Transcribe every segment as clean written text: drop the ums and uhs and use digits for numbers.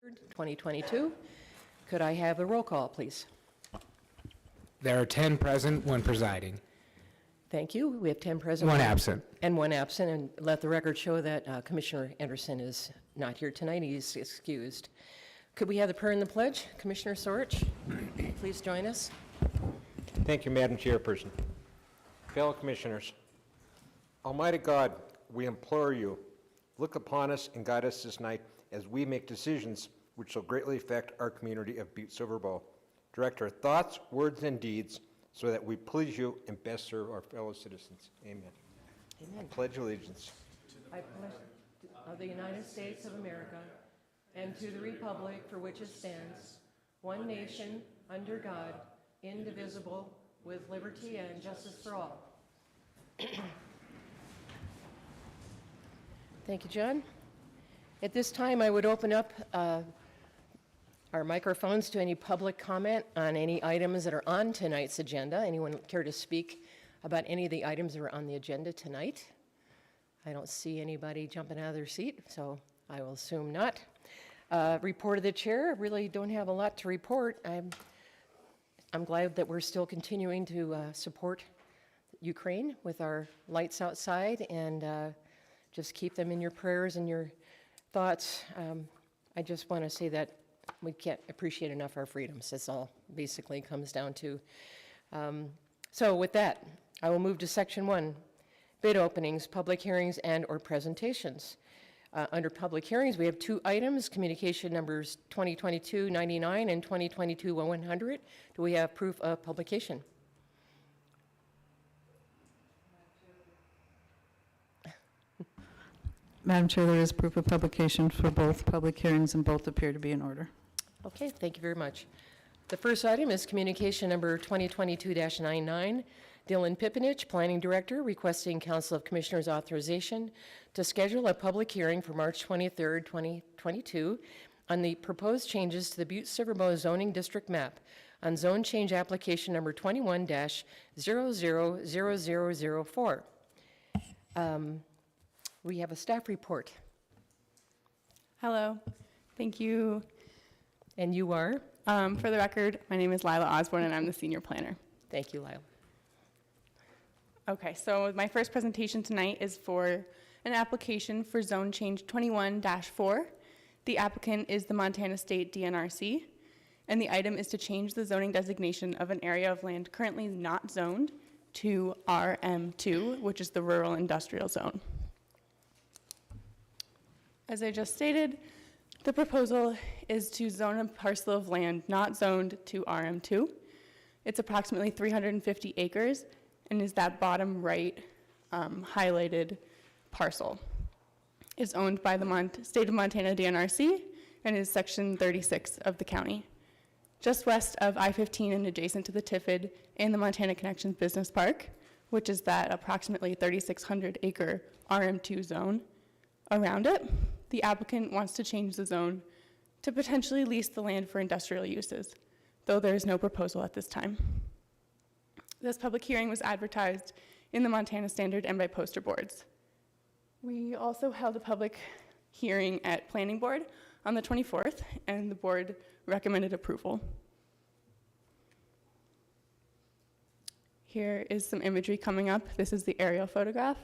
2022. Could I have a roll call, please? There are 10 present, one presiding. Thank you. We have 10 present. One absent. And one absent, and let the record show that Commissioner Anderson is not here tonight. He's excused. Could we have the prayer and the pledge? Commissioner Sorich, please join us. Thank you, Madam Chairperson. Fellow Commissioners, Almighty God, we implore you, look upon us and guide us this night as we make decisions which shall greatly affect our community of Butte-Silver. Direct our thoughts, words, and deeds so that we please you and best serve our fellow citizens. Amen. Amen. I pledge allegiance. I pledge of the United States of America and to the republic for which it stands, one nation, under God, indivisible, with liberty and justice for all. Thank you, John. At this time, I would open up our microphones to any public comment on any items that are on tonight's agenda. Anyone care to speak about any of the items that are on the agenda tonight? I don't see anybody jumping out of their seat, so I will assume not. Report of the chair, I really don't have a lot to report. I'm glad that we're still continuing to support Ukraine with our lights outside, and just keep them in your prayers and your thoughts. I just want to say that we can't appreciate enough our freedoms. That's all basically comes down to. So with that, I will move to section 1, bid openings, public hearings, and or presentations. Under public hearings, we have 2 items, communication numbers 2022-99 and 2022-100. Do we have proof of publication? Madam Chair, there is proof of publication for both public hearings, and both appear to be in order. Okay, thank you very much. The first item is communication number 2022-99. Dylan Pippenich, Planning Director, requesting Council of Commissioners authorization to schedule a public hearing for March 23rd, 2022 on the proposed changes to the Butte-Silver zoning district map on zone change application number 21-000004. We have a staff report. Hello, thank you. And you are? For the record, my name is Lila Osborne and I'm the senior planner. Thank you, Lila. Okay, so my first presentation tonight is for an application for zone change 21-4. The applicant is the Montana State DNRC, and the item is to change the zoning designation of an area of land currently not zoned to RM2, which is the rural industrial zone. As I just stated, the proposal is to zone a parcel of land not zoned to RM2. It's approximately 350 acres and is that bottom right highlighted parcel. It's owned by the State of Montana DNRC and is section 36 of the county. Just west of I-15 and adjacent to the TIFID and the Montana Connections Business Park, which is that approximately 3,600 acre RM2 zone. Around it, the applicant wants to change the zone to potentially lease the land for industrial uses, though there is no proposal at this time. This public hearing was advertised in the Montana Standard and by poster boards. We also held a public hearing at Planning Board on the 24th, and the board recommended approval. Here is some imagery coming up. This is the aerial photograph.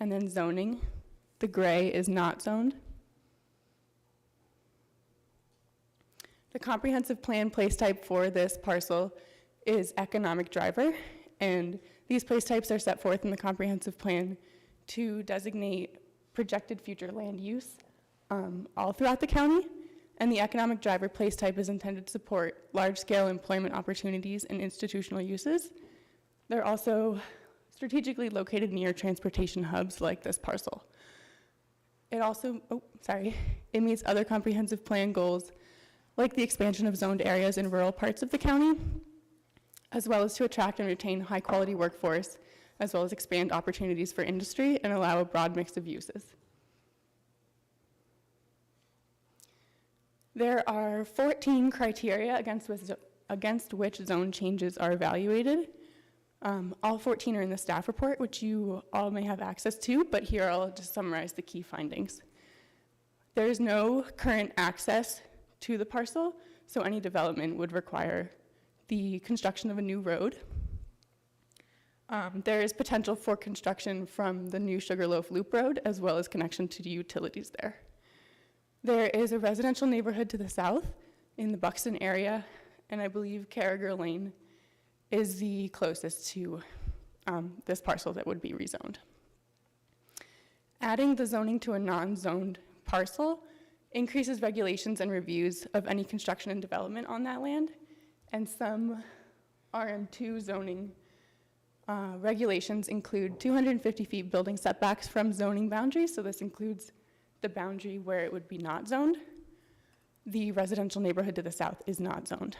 And then zoning. The gray is not zoned. The comprehensive plan place type for this parcel is economic driver, and these place types are set forth in the comprehensive plan to designate projected future land use all throughout the county, and the economic driver place type is intended to support large-scale employment opportunities and institutional uses. They're also strategically located near transportation hubs like this parcel. It also, it meets other comprehensive plan goals like the expansion of zoned areas in rural parts of the county, as well as to attract and retain high quality workforce, as well as expand opportunities for industry and allow a broad mix of uses. There are 14 criteria against which zone changes are evaluated. All 14 are in the staff report, which you all may have access to, but here I'll just summarize the key findings. There is no current access to the parcel, so any development would require the construction of a new road. There is potential for construction from the new Sugarloaf Loop Road, as well as connection to the utilities there. There is a residential neighborhood to the south in the Buxton area, and I believe Carragher Lane is the closest to this parcel that would be rezoned. Adding the zoning to a non-zoned parcel increases regulations and reviews of any construction and development on that land, and some RM2 zoning regulations include 250 feet building setbacks from zoning boundaries, so this includes the boundary where it would be not zoned. The residential neighborhood to the south is not zoned.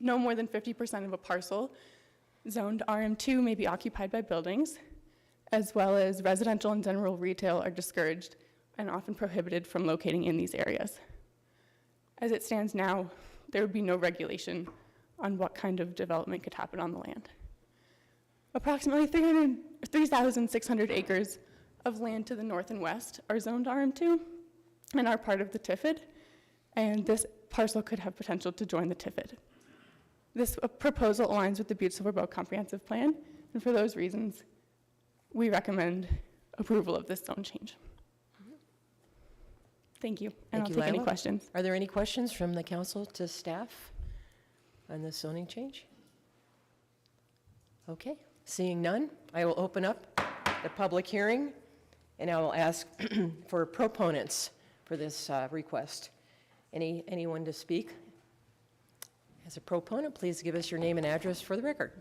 No more than 50% of a parcel zoned RM2 may be occupied by buildings, as well as residential and general retail are discouraged and often prohibited from locating in these areas. As it stands now, there would be no regulation on what kind of development could happen on the land. Approximately 3,600 acres of land to the north and west are zoned RM2 and are part of the TIFID, and this parcel could have potential to join the TIFID. This proposal aligns with the Butte-Silver Comprehensive Plan, and for those reasons, we recommend approval of this zone change. Thank you, and Thank I'll you, take any Lila. questions. Are there any questions from the council to staff on this zoning change? Okay, seeing none, I will open up the public hearing, and I will ask for proponents for this request. Anyone to speak? As a proponent, please give us your name and address for the record.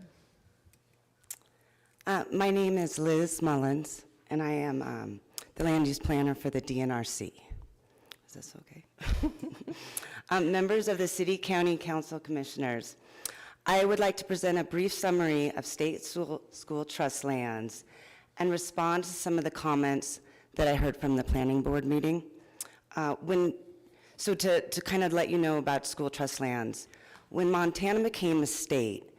My name is Liz Mullins, and I am the land use planner for the DNRC. Is this okay? Members of the City County Council Commissioners, I would like to present a brief summary of state school trust lands and respond to some of the comments that I heard from the planning board meeting. So to kind of let you know about school trust lands, when Montana became a state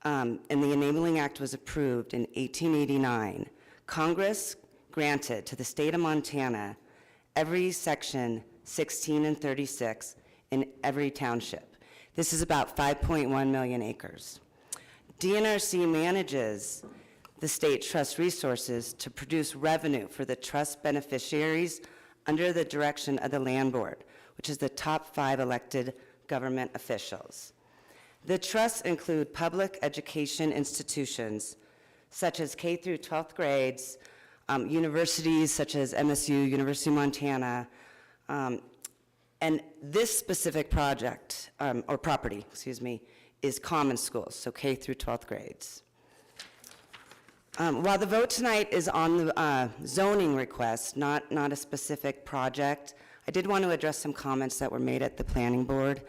and the Enabling Act was approved in 1889, Congress granted to the state of Montana every section 16 and 36 in every township. This is about 5.1 million acres. DNRC manages the state trust resources to produce revenue for the trust beneficiaries under the direction of the land board, which is the top 5 elected government officials. The trusts include public education institutions such as K through 12th grades, universities such as MSU, University of Montana, and this specific project, or property, excuse me, is common schools, so K through 12th grades. While the vote tonight is on the zoning request, not a specific project, I did want to address some comments that were made at the planning board.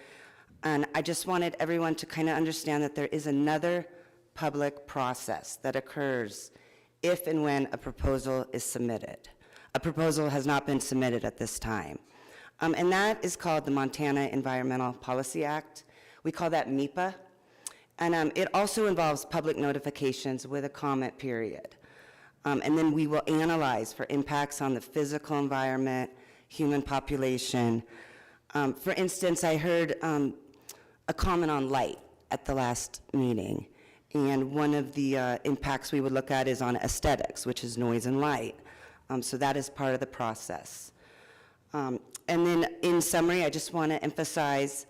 And I just wanted everyone to kind of understand that there is another public process that occurs if and when a proposal is submitted. A proposal has not been submitted at this time. And that is called the Montana Environmental Policy Act. We call that MEPA. And it also involves public notifications with a comment period. And then we will analyze for impacts on the physical environment, human population. For instance, I heard a comment on light at the last meeting. And one of the impacts we would look at is on aesthetics, which is noise and light. So that is part of the process. And then in summary, I just want to emphasize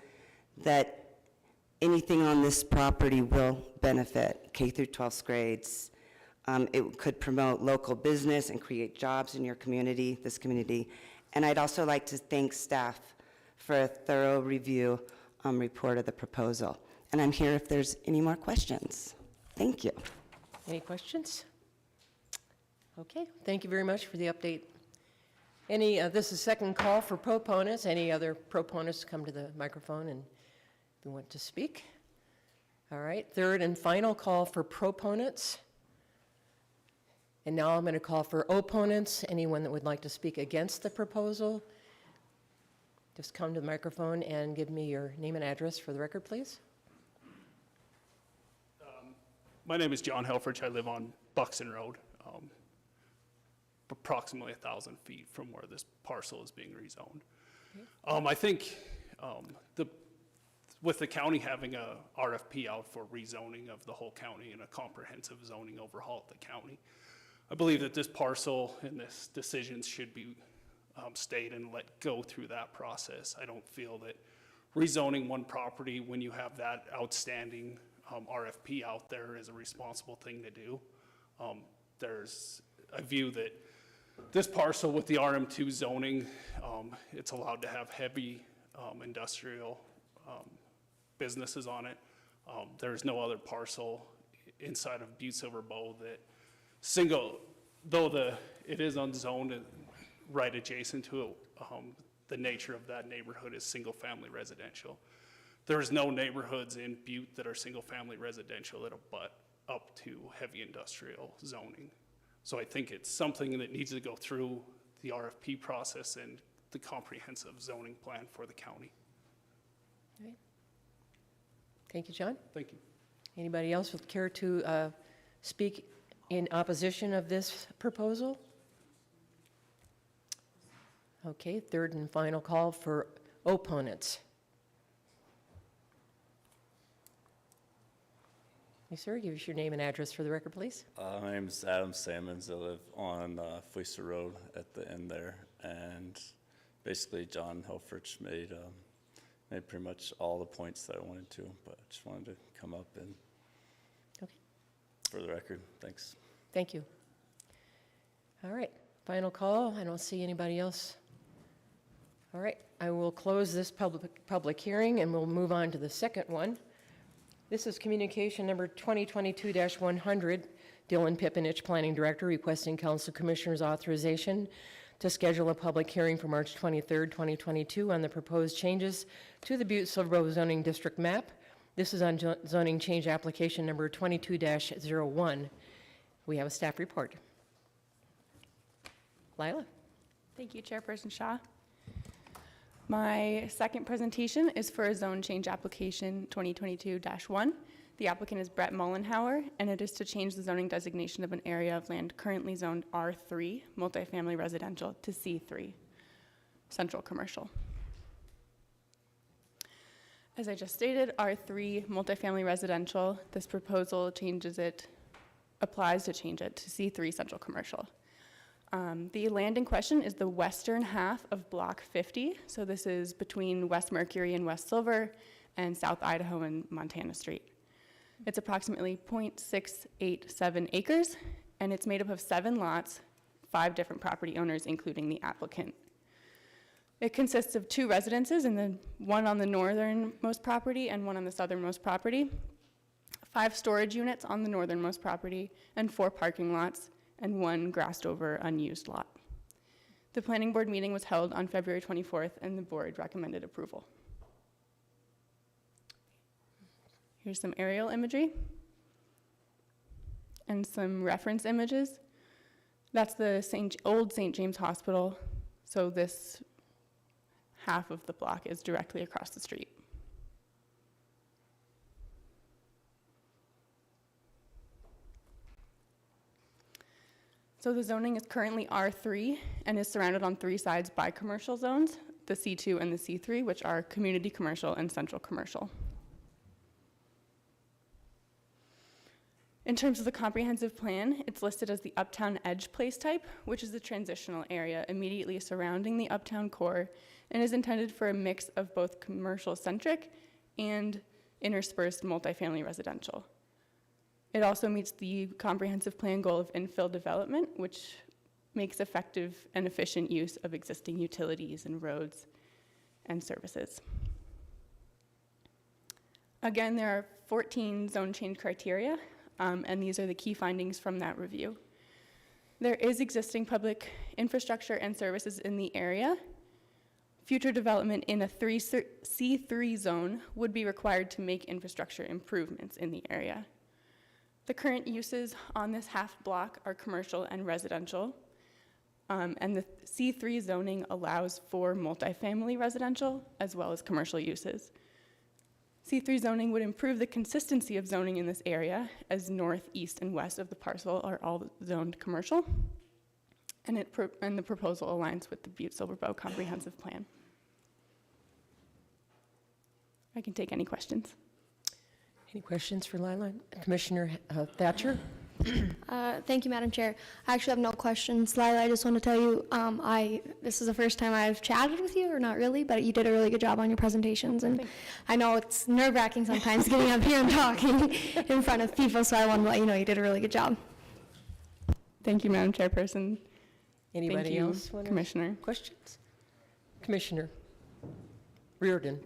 that anything on this property will benefit K through 12th grades. It could promote local business and create jobs in your community, this community. And I'd also like to thank staff for a thorough review report of the proposal. And I'm here if there's any more questions. Thank you. Any questions? Okay, thank you very much for the update. This is second call for proponents. Any other proponents come to the microphone and if you want to speak? All right, third and final call for proponents. And now I'm going to call for opponents. Anyone that would like to speak against the proposal, just come to the microphone and give me your name and address for the record, please. My name is John Helfrich. I live on Buxton Road, approximately 1,000 feet from where this parcel is being rezoned. I think with the county having a RFP out for rezoning of the whole county and a comprehensive zoning overhaul at the county, I believe that this parcel and this decisions should be stayed and let go through that process. I don't feel that rezoning one property when you have that outstanding RFP out there is a responsible thing to do. There's a view that this parcel with the RM2 zoning, it's allowed to have heavy industrial businesses on it. There's no other parcel inside of Butte-Silver Bow that it is unzoned and right adjacent to it, the nature of that neighborhood is single-family residential. There's no neighborhoods in Butte that are single-family residential that abut up to heavy industrial zoning. So I think it's something that needs to go through the RFP process and the comprehensive zoning plan for the county. All right. Thank you, John. Thank you. Anybody else would care to speak in opposition of this proposal? Okay, third and final call for opponents. Yes, sir, give us your name and address for the record, please. My name is Adam Sammons. I live on Fleecer Road at the end there. And basically, John Helfrich made pretty much all the points that I wanted to, but I just wanted to come up and, Okay. for the record, thanks. Thank you. All right, final call. I don't see anybody else. All right, I will close this public hearing and we'll move on to the second one. This is communication number 2022-100, Dylan Pippenich, Planning Director, requesting Council Commissioners' authorization to schedule a public hearing for March 23rd, 2022 on the proposed changes to the Butte-Silver zoning district map. This is on zoning change application number 22-01. We have a staff report. Lila? Thank you, Chairperson Shaw. My second presentation is for a zone change application 2022-1. The applicant is Brett Mullenhauer, and it is to change the zoning designation of an area of land currently zoned R3, multifamily residential, to C3, central commercial. As I just stated, R3, multifamily residential, this proposal applies to change it to C3, central commercial. The land in question is the western half of Block 50. So this is between West Mercury and West Silver and South Idaho and Montana Street. It's approximately 0.687 acres, and it's made up of 7 lots, 5 different property owners, including the applicant. It consists of 2 residences, one on the northernmost property and one on the southernmost property, 5 storage units on the northernmost property, and 4 parking lots, and 1 grassed-over unused lot. The planning board meeting was held on February 24th, and the board recommended approval. Here's some aerial imagery and some reference images. That's the old St. James Hospital, so this half of the block is directly across the street. So the zoning is currently R3 and is surrounded on 3 sides by commercial zones, the C2 and the C3, which are community commercial and central commercial. In terms of the comprehensive plan, it's listed as the Uptown Edge place type, which is the transitional area immediately surrounding the Uptown core and is intended for a mix of both commercial-centric and interspersed multifamily residential. It also meets the comprehensive plan goal of infill development, which makes effective and efficient use of existing utilities and roads and services. Again, there are 14 zone change criteria, and these are the key findings from that review. There is existing public infrastructure and services in the area. Future development in a C3 zone would be required to make infrastructure improvements in the area. The current uses on this half block are commercial and residential, and the C3 zoning allows for multifamily residential as well as commercial uses. C3 zoning would improve the consistency of zoning in this area, as north, east, and west of the parcel are all zoned commercial. And the proposal aligns with the Butte-Silver Comprehensive Plan. I can take any questions. Any questions for Lila? Commissioner Thatcher? Thank you, Madam Chair. I actually have no questions. Lila, I just want to tell you, this is the first time I've chatted with you, or not really, but you did a really good job on your presentations. And I know it's nerve-wracking sometimes getting up here and talking in front of people, so I want to let you know you did a really good job. Thank you, Madam Chairperson. Anybody Thank you, else want Commissioner. questions? Commissioner Reardon.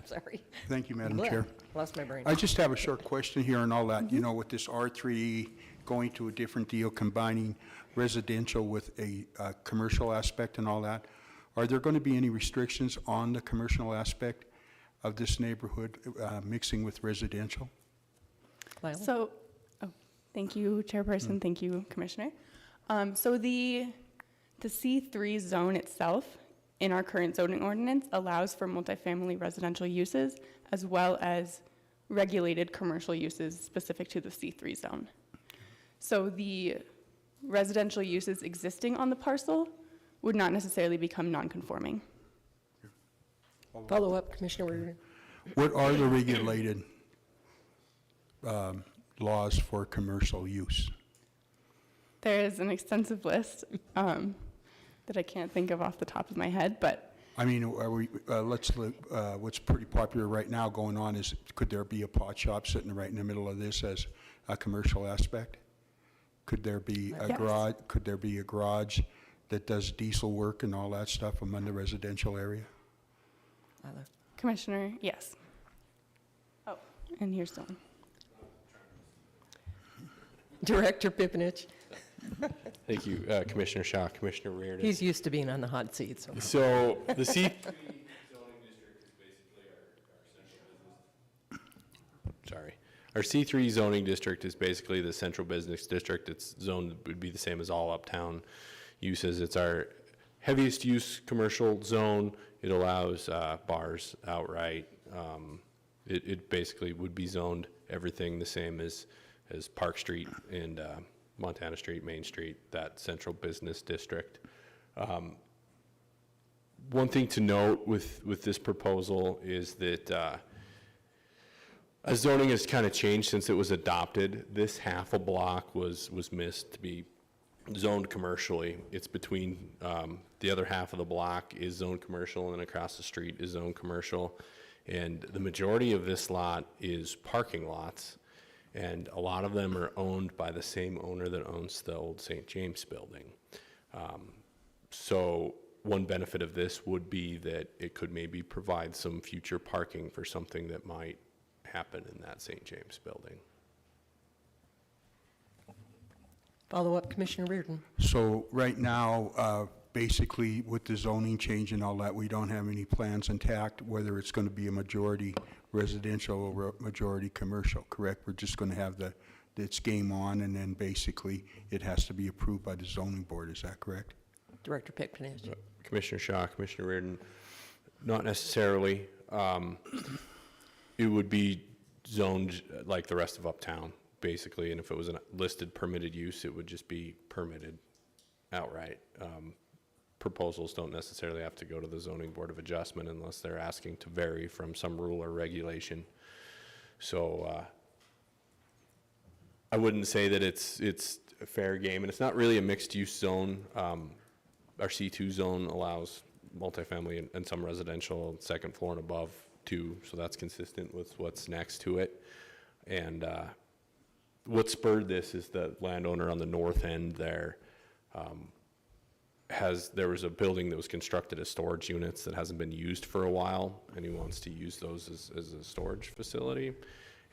Sorry. Thank you, Madam Blah. Chair. Lost my brain. I just have a short question here and all that, you know, with this R3 going to a different deal, combining residential with a commercial aspect and all that. Are there going to be any restrictions on the commercial aspect of this neighborhood mixing with residential? Lila? So, thank you, Chairperson. Thank you, Commissioner. So the C3 zone itself in our current zoning ordinance allows for multifamily residential uses as well as regulated commercial uses specific to the C3 zone. So the residential uses existing on the parcel would not necessarily become non-conforming. Follow up, Commissioner Reardon. What are the regulated laws for commercial use? There is an extensive list that I can't think of off the top of my head, but I mean, are we, let's look, what's pretty popular right now going on is, could there be a pot shop sitting right in the middle of this as a commercial aspect? Could there be a Yes. garage, could there be a garage that does diesel work and all that stuff among the residential area? Lila. Commissioner, yes. Oh, and here's Dawn. Director Pippenich. Thank you, Commissioner Shaw, Commissioner Reardon. He's used to being on the hot seat, so. So the C. Sorry. Our C3 zoning district is basically the central business district. Its zone would be the same as all uptown uses. It's our heaviest use commercial zone. It allows bars outright. It basically would be zoned everything the same as Park Street and Montana Street, Main Street, that central business district. One thing to note with this proposal is that as zoning has kind of changed since it was adopted. This half a block was missed to be zoned commercially. It's between the other half of the block is zoned commercial, and then across the street is zoned commercial. And the majority of this lot is parking lots. And a lot of them are owned by the same owner that owns the old St. James building. So one benefit of this would be that it could maybe provide some future parking for something that might happen in that St. James building. Follow up, Commissioner Reardon. So right now, basically with the zoning change and all that, we don't have any plans intact, whether it's going to be a majority residential or a majority commercial, correct? We're just going to have it's game on, and then basically it has to be approved by the zoning board, is that correct? Director Pippenich. Commissioner Shaw, Commissioner Reardon, not necessarily. It would be zoned like the rest of uptown, basically, and if it was a listed permitted use, it would just be permitted outright. Proposals don't necessarily have to go to the Zoning Board of Adjustment unless they're asking to vary from some rule or regulation. So I wouldn't say that it's a fair game, and it's not really a mixed-use zone. Our C2 zone allows multifamily and some residential, second floor and above too, so that's consistent with what's next to it. And what spurred this is the landowner on the north end there there was a building that was constructed as storage units that hasn't been used for a while, and he wants to use those as a storage facility.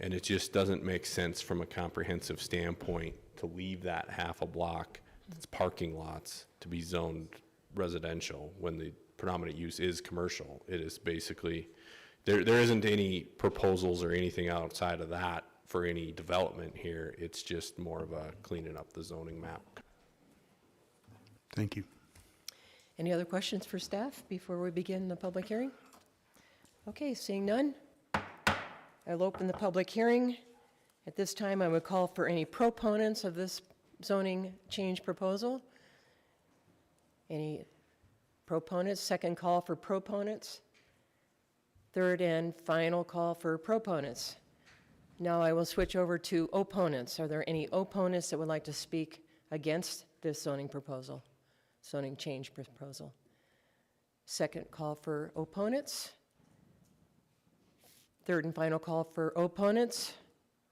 And it just doesn't make sense from a comprehensive standpoint to leave that half a block that's parking lots to be zoned residential when the predominant use is commercial. It is basically, there isn't any proposals or anything outside of that for any development here. It's just more of a cleaning up the zoning map. Thank you. Any other questions for staff before we begin the public hearing? Okay, seeing none. I'll open the public hearing. At this time, I would call for any proponents of this zoning change proposal. Any proponents? Second call for proponents. Third and final call for proponents. Now I will switch over to opponents. Are there any opponents that would like to speak against this zoning proposal, zoning change proposal? Second call for opponents. Third and final call for opponents.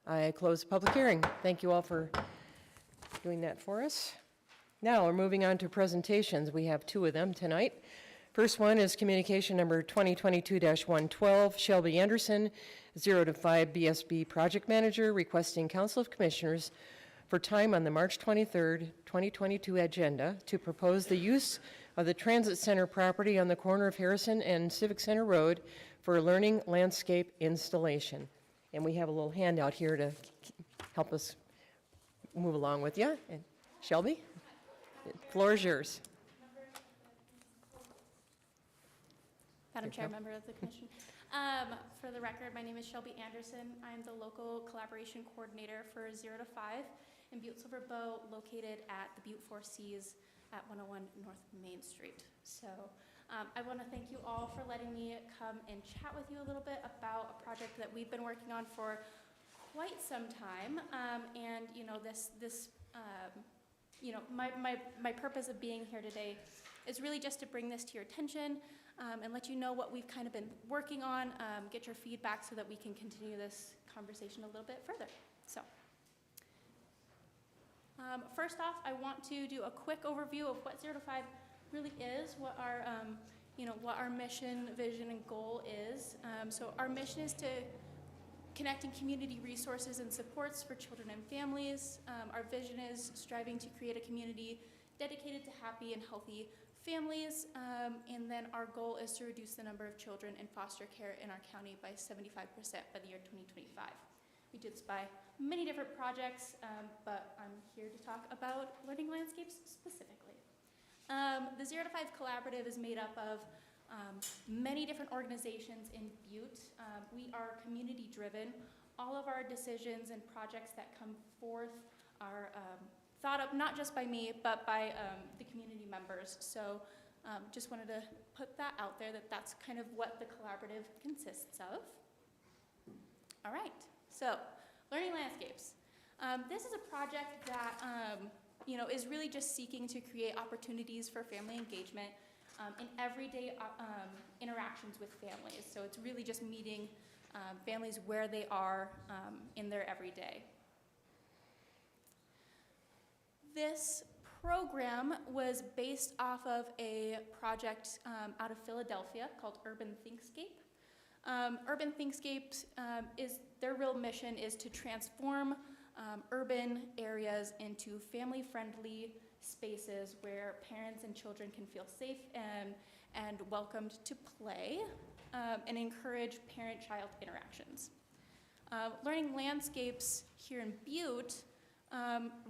I close the public hearing. Thank you all for doing that for us. Now we're moving on to presentations. We have two of them tonight. First one is communication number 2022-112, Shelby Anderson, 0 to 5 BSB project manager, requesting Council of Commissioners for time on the March 23rd, 2022 agenda to propose the use of the Transit Center property on the corner of Harrison and Civic Center Road for a learning landscape installation. And we have a little handout here to help us move along with you. And Shelby, the floor is yours. Madam Chair, member of the Commission. For the record, my name is Shelby Anderson. I'm the local collaboration coordinator for 0 to 5 in Butte-Silver, located at the Butte Four Seas at 101 North Main Street. So I want to thank you all for letting me come and chat with you a little bit about a project that we've been working on for quite some time. And you know, my purpose of being here today is really just to bring this to your attention and let you know what we've kind of been working on, get your feedback so that we can continue this conversation a little bit further. So, first off, I want to do a quick overview of what 0 to 5 really is, what our mission, vision, and goal is. So our mission is to connecting community resources and supports for children and families. Our vision is striving to create a community dedicated to happy and healthy families, and then our goal is to reduce the number of children in foster care in our county by 75% by the year 2025. We do this by many different projects, but I'm here to talk about learning landscapes specifically. The 0 to 5 Collaborative is made up of many different organizations in Butte. We are community driven. All of our decisions and projects that come forth are thought up not just by me, but by the community members. So just wanted to put that out there, that that's kind of what the collaborative consists of. All right, so learning landscapes. This is a project that is really just seeking to create opportunities for family engagement in everyday interactions with families. So it's really just meeting families where they are in their everyday. This program was based off of a project out of Philadelphia called Urban Thinkscape. Urban Thinkscape their real mission is to transform urban areas into family-friendly spaces where parents and children can feel safe and welcomed to play and encourage parent-child interactions. Learning landscapes here in Butte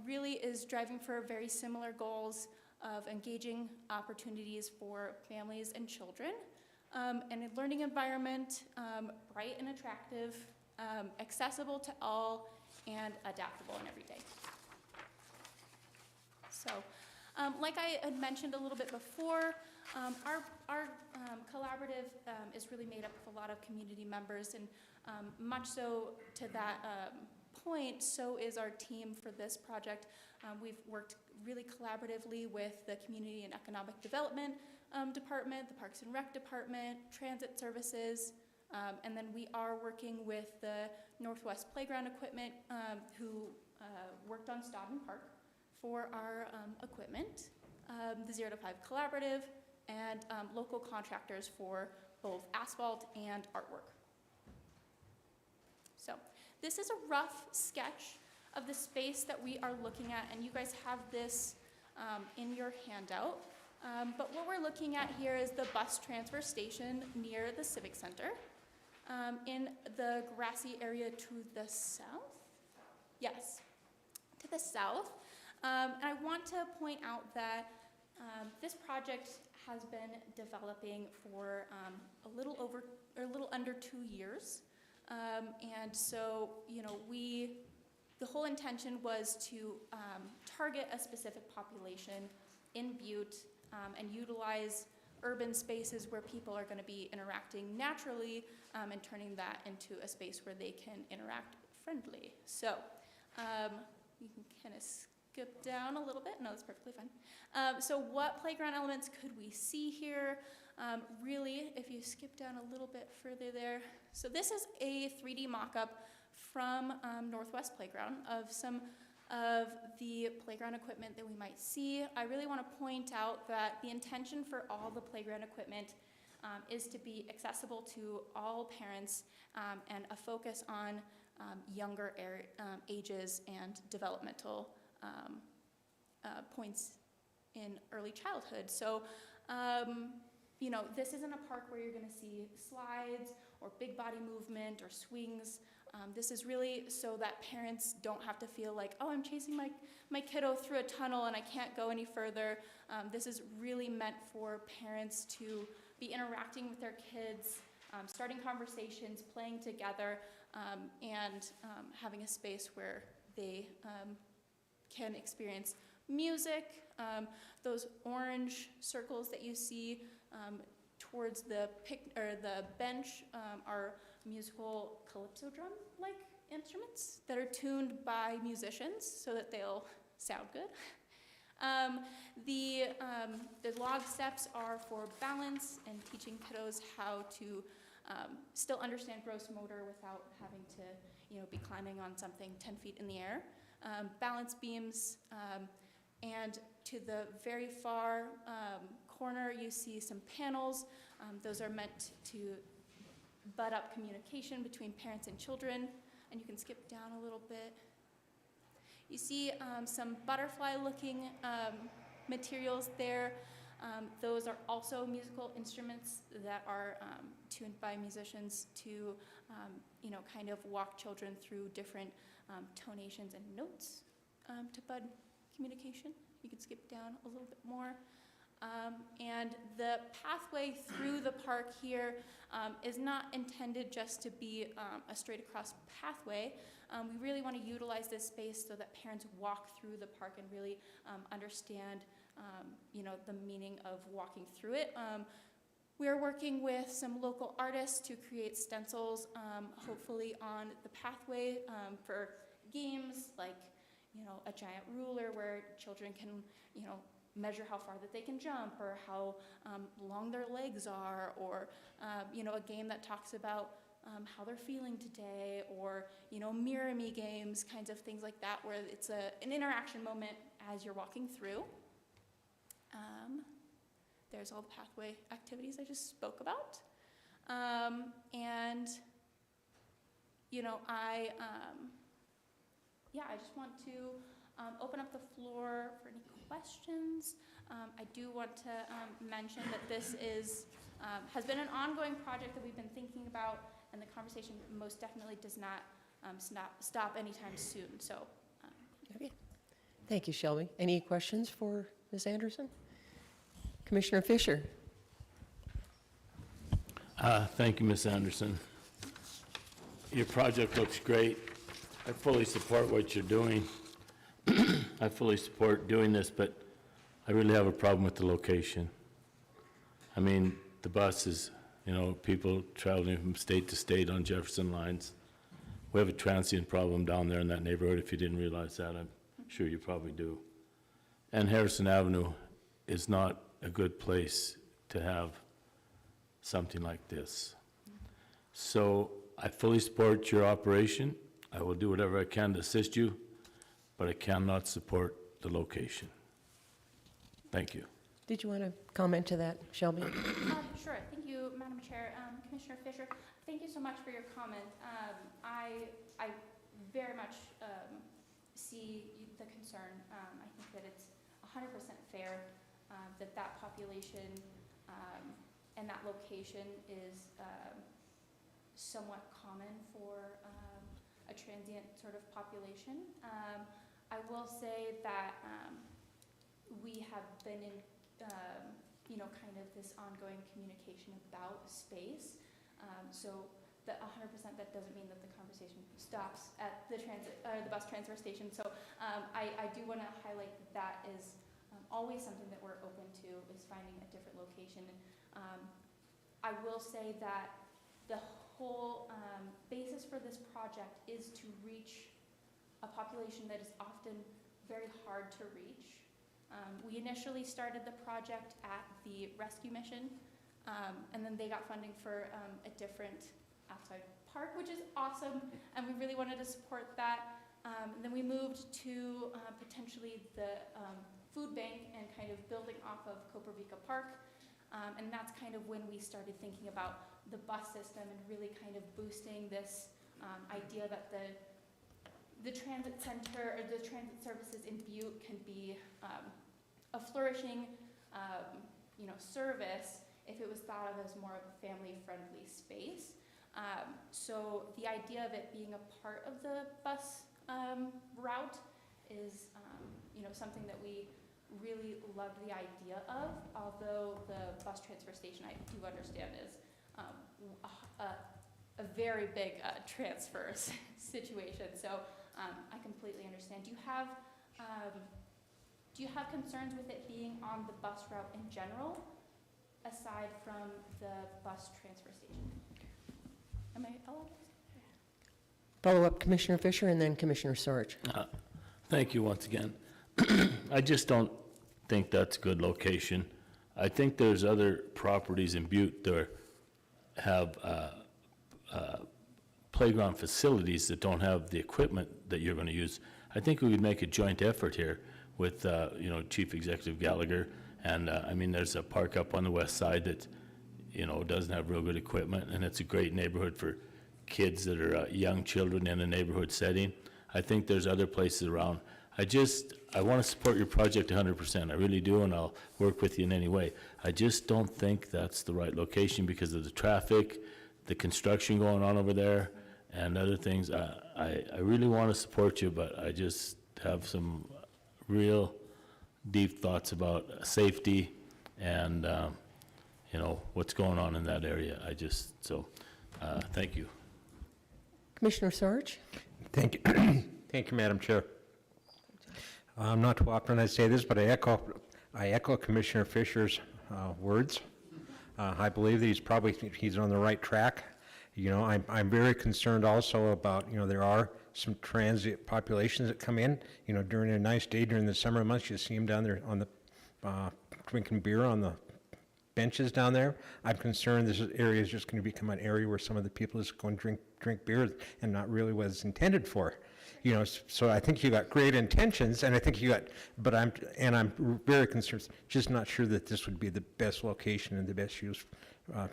really is driving for very similar goals of engaging opportunities for families and children, and a learning environment bright and attractive, accessible to all, and adaptable and everyday. So, like I had mentioned a little bit before, our collaborative is really made up of a lot of community members, and much so to that point, so is our team for this project. We've worked really collaboratively with the Community and Economic Development Department, the Parks and Rec Department, Transit Services, and then we are working with the Northwest Playground Equipment, who worked on Stodden Park for our equipment, the 0 to 5 Collaborative, and local contractors for both asphalt and artwork. So this is a rough sketch of the space that we are looking at, and you guys have this in your handout. But what we're looking at here is the bus transfer station near the Civic Center in the grassy area to the south. Yes, to the south. And I want to point out that this project has been developing for a little under 2 years. And so, the whole intention was to target a specific population in Butte and utilize urban spaces where people are going to be interacting naturally and turning that into a space where they can interact friendly. So you can kind of skip down a little bit. No, that's perfectly fine. So what playground elements could we see here? Really, if you skip down a little bit further there. So this is a 3D mock-up from Northwest Playground of some of the playground equipment that we might see. I really want to point out that the intention for all the playground equipment is to be accessible to all parents and a focus on younger ages and developmental points in early childhood. So, this isn't a park where you're going to see slides or big body movement or swings. This is really so that parents don't have to feel like, oh, I'm chasing my kiddo through a tunnel and I can't go any further. This is really meant for parents to be interacting with their kids, starting conversations, playing together, and having a space where they can experience music. Those orange circles that you see towards the bench are musical calypso drum-like instruments that are tuned by musicians so that they'll sound good. The log steps are for balance and teaching kiddos how to still understand gross motor without having to be climbing on something 10 feet in the air. Balance beams, and to the very far corner you see some panels. Those are meant to butt up communication between parents and children, and you can skip down a little bit. You see some butterfly-looking materials there. Those are also musical instruments that are tuned by musicians to, kind of walk children through different tonations and notes to bud communication. You can skip down a little bit more. And the pathway through the park here is not intended just to be a straight across pathway. We really want to utilize this space so that parents walk through the park and really understand the meaning of walking through it. We are working with some local artists to create stencils, hopefully on the pathway for games like a giant ruler where children can measure how far that they can jump or how long their legs are, or a game that talks about how they're feeling today, or mirror me games, kinds of things like that, where it's an interaction moment as you're walking through. There's all the pathway activities I just spoke about. And I just want to open up the floor for any questions. I do want to mention that this has been an ongoing project that we've been thinking about, and the conversation most definitely does not stop anytime soon. So, Okay. Thank you, Shelby. Any questions for Ms. Anderson? Commissioner Fisher. Thank you, Ms. Anderson. Your project looks great. I fully support what you're doing. I fully support doing this, but I really have a problem with the location. I mean, the buses, people traveling from state to state on Jefferson lines. We have a transient problem down there in that neighborhood. If you didn't realize that, I'm sure you probably do. And Harrison Avenue is not a good place to have something like this. So I fully support your operation. I will do whatever I can to assist you, but I cannot support the location. Thank you. Did you want to comment to that, Shelby? Sure. Thank you, Madam Chair. Commissioner Fisher, thank you so much for your comment. I very much see the concern. I think that it's 100% fair that population and that location is somewhat common for a transient sort of population. I will say that we have been in kind of this ongoing communication about space. So that 100% that doesn't mean that the conversation stops at the bus transfer station. So I do want to highlight that is always something that we're open to, is finding a different location. I will say that the whole basis for this project is to reach a population that is often very hard to reach. We initially started the project at the rescue mission, and then they got funding for a different outside park, which is awesome, and we really wanted to support that. Then we moved to potentially the food bank and kind of building off of Copervica Park, and that's kind of when we started thinking about the bus system and really kind of boosting this idea that the transit center or the transit services in Butte can be a flourishing service if it was thought of as more of a family-friendly space. So the idea of it being a part of the bus route is something that we really loved the idea of, although the bus transfer station, I do understand, is a very big transfer situation. So I completely understand. Do you have concerns with it being on the bus route in general, aside from the bus transfer station? Am I allowed to? Follow up, Commissioner Fisher, and then Commissioner Sorge. Thank you once again. I just don't think that's a good location. I think there's other properties in Butte that have playground facilities that don't have the equipment that you're going to use. I think we would make a joint effort here with, Chief Executive Gallagher. And I mean, there's a park up on the west side that, doesn't have real good equipment, and it's a great neighborhood for kids that are young children in a neighborhood setting. I think there's other places around. I want to support your project 100%. I really do, and I'll work with you in any way. I just don't think that's the right location because of the traffic, the construction going on over there, and other things. I really want to support you, but I just have some real deep thoughts about safety and, what's going on in that area. Thank you. Commissioner Sorge? Thank you. Thank you, Madam Chair. Not too often I say this, but I echo Commissioner Fisher's words. I believe that he's on the right track. I'm very concerned also about, there are some transient populations that come in, during a nice day during the summer months. You see them down there on the drinking beer on the benches down there. I'm concerned this area is just going to become an area where some of the people is going to drink beer and not really what it's intended for. So I think you got great intentions, and I think I'm very concerned, just not sure that this would be the best location and the best use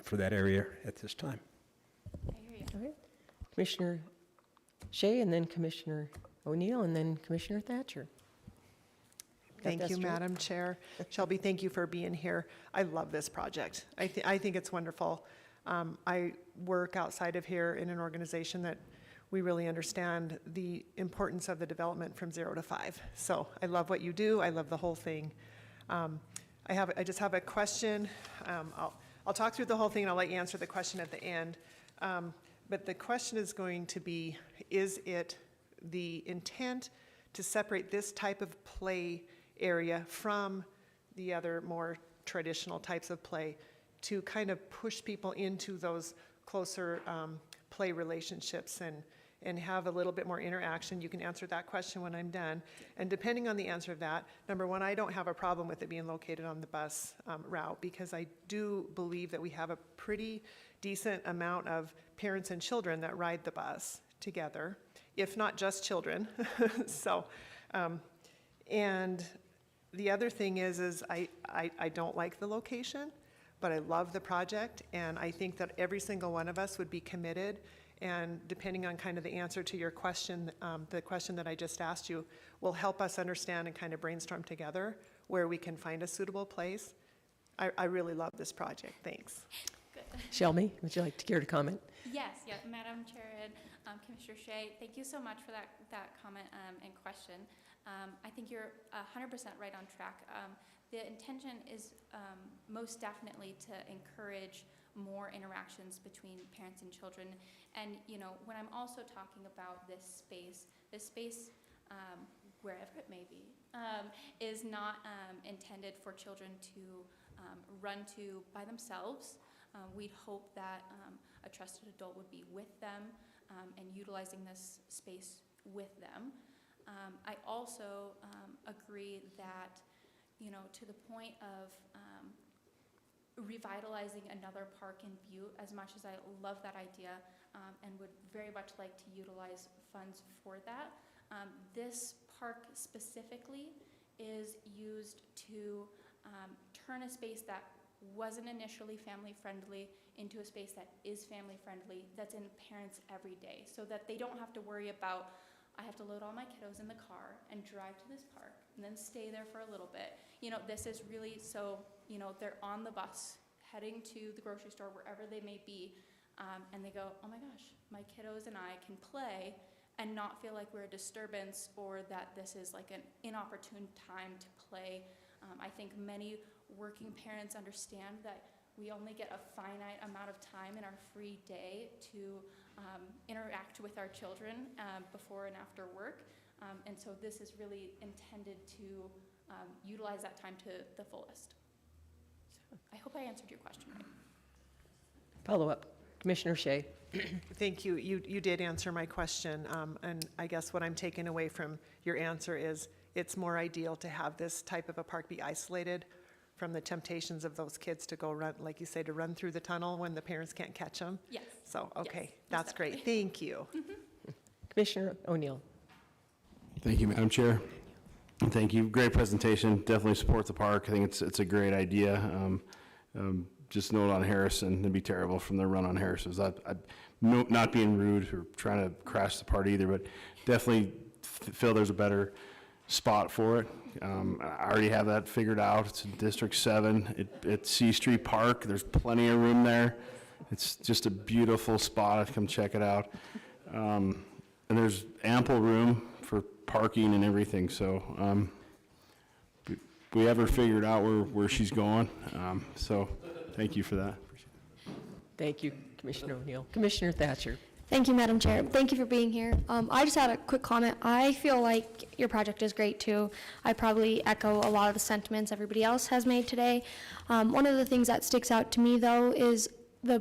for that area at this time. I hear you. All right. Commissioner Shea, and then Commissioner O'Neill, and then Commissioner Thatcher. Got Thank that you, straight? Madam Chair. Shelby, thank you for being here. I love this project. I think it's wonderful. I work outside of here in an organization that we really understand the importance of the development from 0 to 5. So I love what you do. I love the whole thing. I just have a question. I'll talk through the whole thing and I'll let you answer the question at the end. But the question is going to be, is it the intent to separate this type of play area from the other more traditional types of play to kind of push people into those closer play relationships and have a little bit more interaction? You can answer that question when I'm done. And depending on the answer of that, number one, I don't have a problem with it being located on the bus route, because I do believe that we have a pretty decent amount of parents and children that ride the bus together, if not just children. So, and the other thing is I don't like the location, but I love the project, and I think that every single one of us would be committed. And depending on kind of the answer to your question, the question that I just asked you, will help us understand and kind of brainstorm together where we can find a suitable place. I really love this project. Thanks. Good. Shelby, would you like to care to comment? Yes, Madam Chair and Commissioner Shea, thank you so much for that comment and question. I think you're 100% right on track. The intention is most definitely to encourage more interactions between parents and children. And, you know, when I'm also talking about this space, wherever it may be, is not intended for children to run to by themselves. We'd hope that a trusted adult would be with them and utilizing this space with them. I also agree that, you know, to the point of revitalizing another park in Butte, as much as I love that idea and would very much like to utilize funds for that, this park specifically is used to turn a space that wasn't initially family-friendly into a space that is family-friendly, that's in parents every day, so that they don't have to worry about, I have to load all my kiddos in the car and drive to this park and then stay there for a little bit. You know, this is really so, you know, they're on the bus heading to the grocery store, wherever they may be, and they go, oh my gosh, my kiddos and I can play and not feel like we're a disturbance or that this is like an inopportune time to play. I think many working parents understand that we only get a finite amount of time in our free day to interact with our children before and after work. And so this is really intended to utilize that time to the fullest. So I hope I answered your question right. Follow-up, Commissioner Shea. Thank you. You did answer my question, and I guess what I'm taking away from your answer is it's more ideal to have this type of a park be isolated from the temptations of those kids to go run, like you say, to run through the tunnel when the parents can't catch them. Yes. So, okay, Yes, that's great. definitely. Thank you. Commissioner O'Neill. Thank you, Madam Chair. Thank you. Great presentation. Definitely support the park. I think it's a great idea. Just note on Harrison, it'd be terrible from the run on Harrison. Not being rude or trying to crash the party either, but definitely feel there's a better spot for it. I already have that figured out. It's in District 7 at C Street Park. There's plenty of room there. It's just a beautiful spot. Come check it out. And there's ample room for parking and everything. So we have her figured out where she's going. So thank you for that. Thank you, Commissioner O'Neill. Commissioner Thatcher. Thank you, Madam Chair. Thank you for being here. I just had a quick comment. I feel like your project is great, too. I probably echo a lot of the sentiments everybody else has made today. One of the things that sticks out to me, though, is the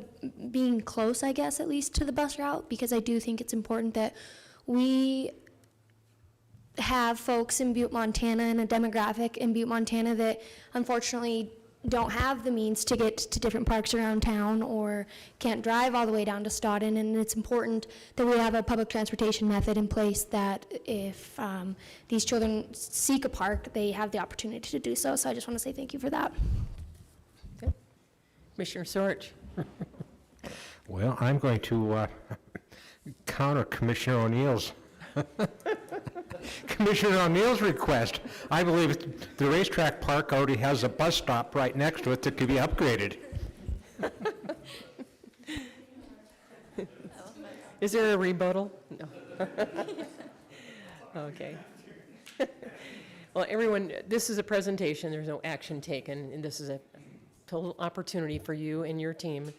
being close, I guess, at least to the bus route, because I do think it's important that we have folks in Butte, Montana, and a demographic in Butte, Montana that unfortunately don't have the means to get to different parks around town or can't drive all the way down to Stoughton, and it's important that we have a public transportation method in place that if these children seek a park, they have the opportunity to do so. So I just want to say thank you for that. Okay. Commissioner Sorge. Well, I'm going to counter Commissioner O'Neill's request. I believe the racetrack park already has a bus stop right next to it that could be upgraded. Is there a rebuttal? No. Okay. Well, everyone, this is a presentation. There's no action taken, and this is a total opportunity for you and your team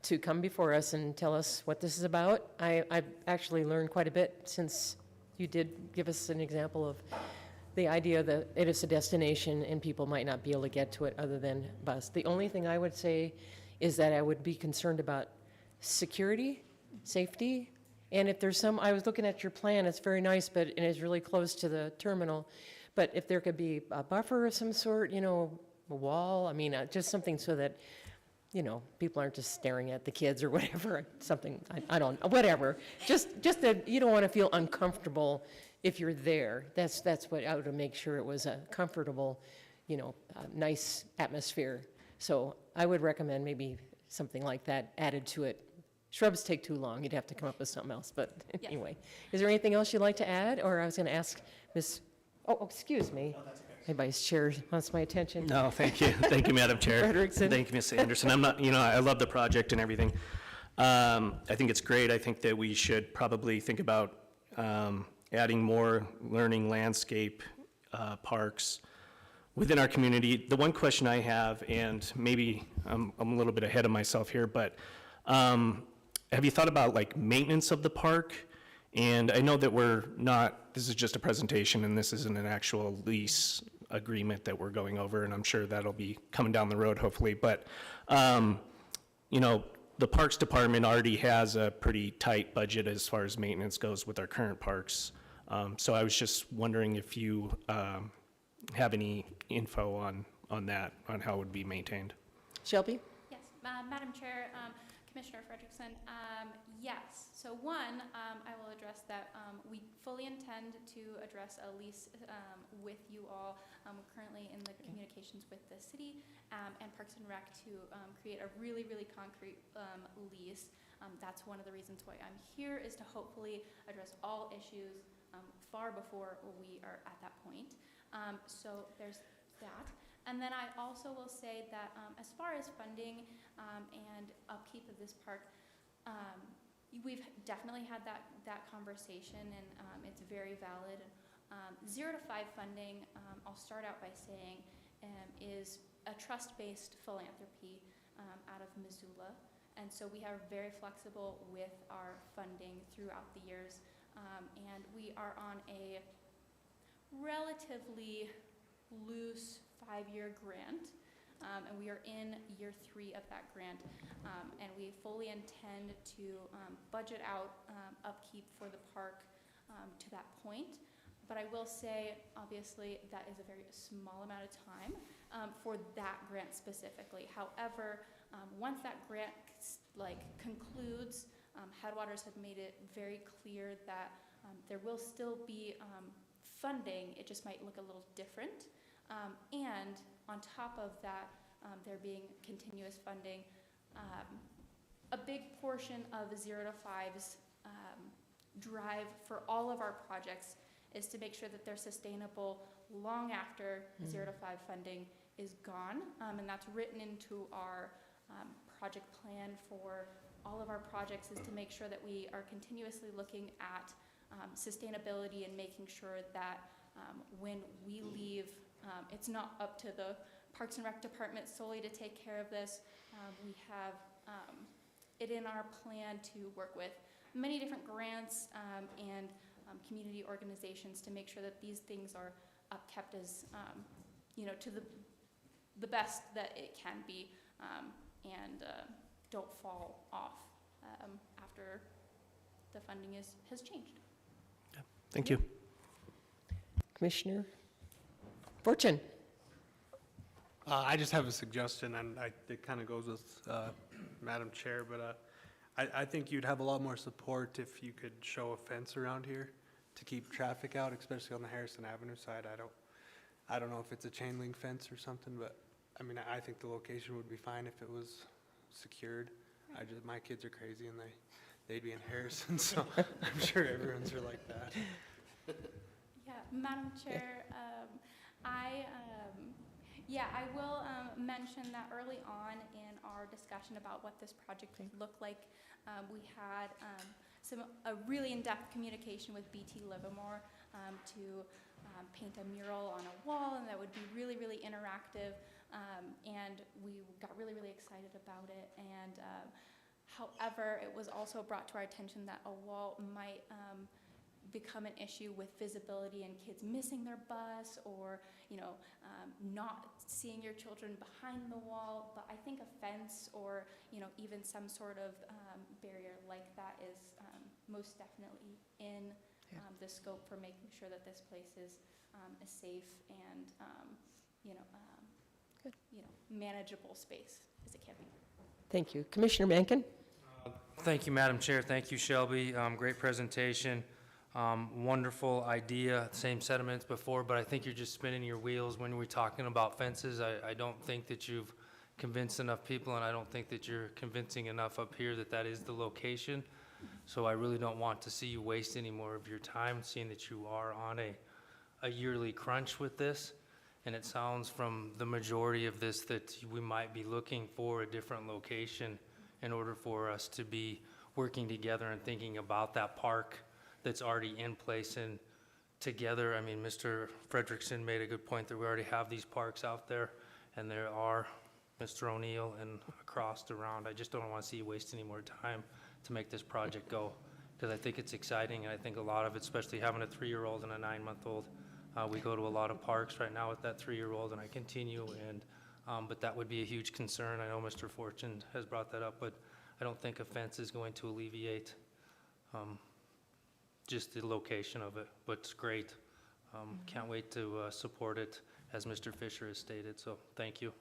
to come before us and tell us what this is about. I've actually learned quite a bit since you did give us an example of the idea that it is a destination and people might not be able to get to it other than bus. The only thing I would say is that I would be concerned about security, safety, and if there's some, I was looking at your plan, it's very nice, but it is really close to the terminal, but if there could be a buffer of some sort, you know, a wall, I mean, just something so that, you know, people aren't just staring at the kids or whatever, something, I don't know, whatever. Just that you don't want to feel uncomfortable if you're there. That's what I would make sure it was a comfortable, you know, nice atmosphere. So I would recommend maybe something like that added to it. Shrubs take too long. You'd have to come up with something else. But Yes. Anyway, is there anything else you'd like to add? Or I was going to ask Ms. Oh, excuse me. My vice chair wants my attention. No, thank you. Thank you, Madam Chair. Frederickson. Thank you, Ms. Anderson. I'm not, you know, I love the project and everything. I think it's great. I think that we should probably think about adding more learning landscape parks within our community. The one question I have, and maybe I'm a little bit ahead of myself here, but have you thought about like maintenance of the park? And I know that this is just a presentation and this isn't an actual lease agreement that we're going over, and I'm sure that'll be coming down the road hopefully, but you know, the Parks Department already has a pretty tight budget as far as maintenance goes with our current parks. So I was just wondering if you have any info on that, on how it would be maintained. Shelby? Yes, Madam Chair, Commissioner Frederickson, yes. So one, I will address that we fully intend to address a lease with you all. We're currently in the communications with the city and Parks and Rec to create a really, really concrete lease. That's one of the reasons why I'm here, is to hopefully address all issues far before we are at that point. So there's that. And then I also will say that as far as funding and upkeep of this park, we've definitely had that conversation, and it's very valid. 0 to 5 funding, I'll start out by saying, is a trust-based philanthropy out of Missoula. And so we are very flexible with our funding throughout the years. And we are on a relatively loose 5-year grant, and we are in year 3 of that grant, and we fully intend to budget out upkeep for the park to that point. But I will say, obviously, that is a very small amount of time for that grant specifically. However, once that grant concludes, Headwaters have made it very clear that there will still be funding. It just might look a little different. And on top of that, there being continuous funding, a big portion of 0 to 5's drive for all of our projects is to make sure that they're sustainable long after 0 to 5 funding is gone. And that's written into our project plan for all of our projects, is to make sure that we are continuously looking at sustainability and making sure that when we leave, it's not up to the Parks and Rec Department solely to take care of this. We have it in our plan to work with many different grants and community organizations to make sure that these things are upkept as, to the best that it can be, and don't fall off after the funding has changed. Yeah. Thank you. Commissioner Fortune? I just have a suggestion, and it kind of goes with Madam Chair, but I think you'd have a lot more support if you could show a fence around here to keep traffic out, especially on the Harrison Avenue side. I don't know if it's a chain link fence or something, but I mean, I think the location would be fine if it was secured. My kids are crazy, and they'd be in Harrison, so I'm sure everyone's are like that. Yeah, Madam Chair, I will mention that early on in our discussion about what this project would look like, we had a really in-depth communication with BT Livermore to paint a mural on a wall, and that would be really, really interactive, and we got really, really excited about it. And however, it was also brought to our attention that a wall might become an issue with visibility and kids missing their bus, or not seeing your children behind the wall. But I think a fence, or even some sort of barrier like that is most definitely in the scope for making sure that this place is a safe and manageable space as it can be. Thank you. Commissioner Mankin? Thank you, Madam Chair. Thank you, Shelby. Great presentation. Wonderful idea. Same sentiments before, but I think you're just spinning your wheels when we're talking about fences. I don't think that you've convinced enough people, and I don't think that you're convincing enough up here that is the location. So I really don't want to see you waste any more of your time, seeing that you are on a yearly crunch with this. And it sounds from the majority of this that we might be looking for a different location in order for us to be working together and thinking about that park that's already in place, and together. I mean, Mr. Frederickson made a good point that we already have these parks out there, and there are Mr. O'Neill and across around. I just don't want to see you waste any more time to make this project go, because I think it's exciting, and I think a lot of it, especially having a 3-year-old and a 9-month-old. We go to a lot of parks right now with that 3-year-old, and I continue, and but that would be a huge concern. I know Mr. Fortune has brought that up, but I don't think a fence is going to alleviate just the location of it, but it's great. Can't wait to support it, as Mr. Fisher has stated, so thank you.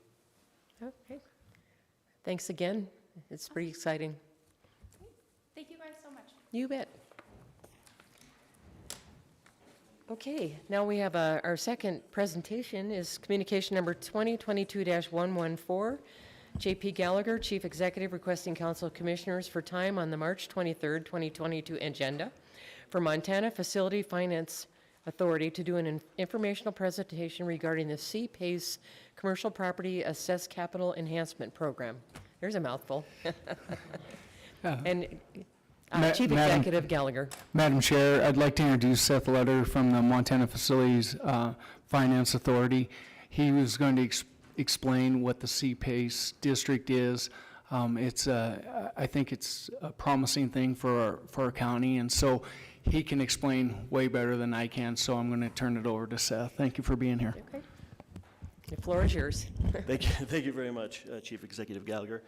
Okay. Thanks again. It's pretty exciting. Thank you guys so much. You bet. Okay, now we have our second presentation is communication number 2022-114. J.P. Gallagher, Chief Executive, requesting Council of Commissioners for time on the March 23rd, 2022 agenda for Montana Facility Finance Authority to do an informational presentation regarding the CPACE Commercial Property Assessed Capital Enhancement Program. There's a mouthful. And Chief Executive Gallagher. Madam Chair, I'd like to introduce Seth Lutter from the Montana Facilities Finance Authority. He was going to explain what the CPACE district is. I think it's a promising thing for our county, and so he can explain way better than I can, so I'm going to turn it over to Seth. Thank you for being here. Okay. The floor is yours. Thank you very much, Chief Executive Gallagher.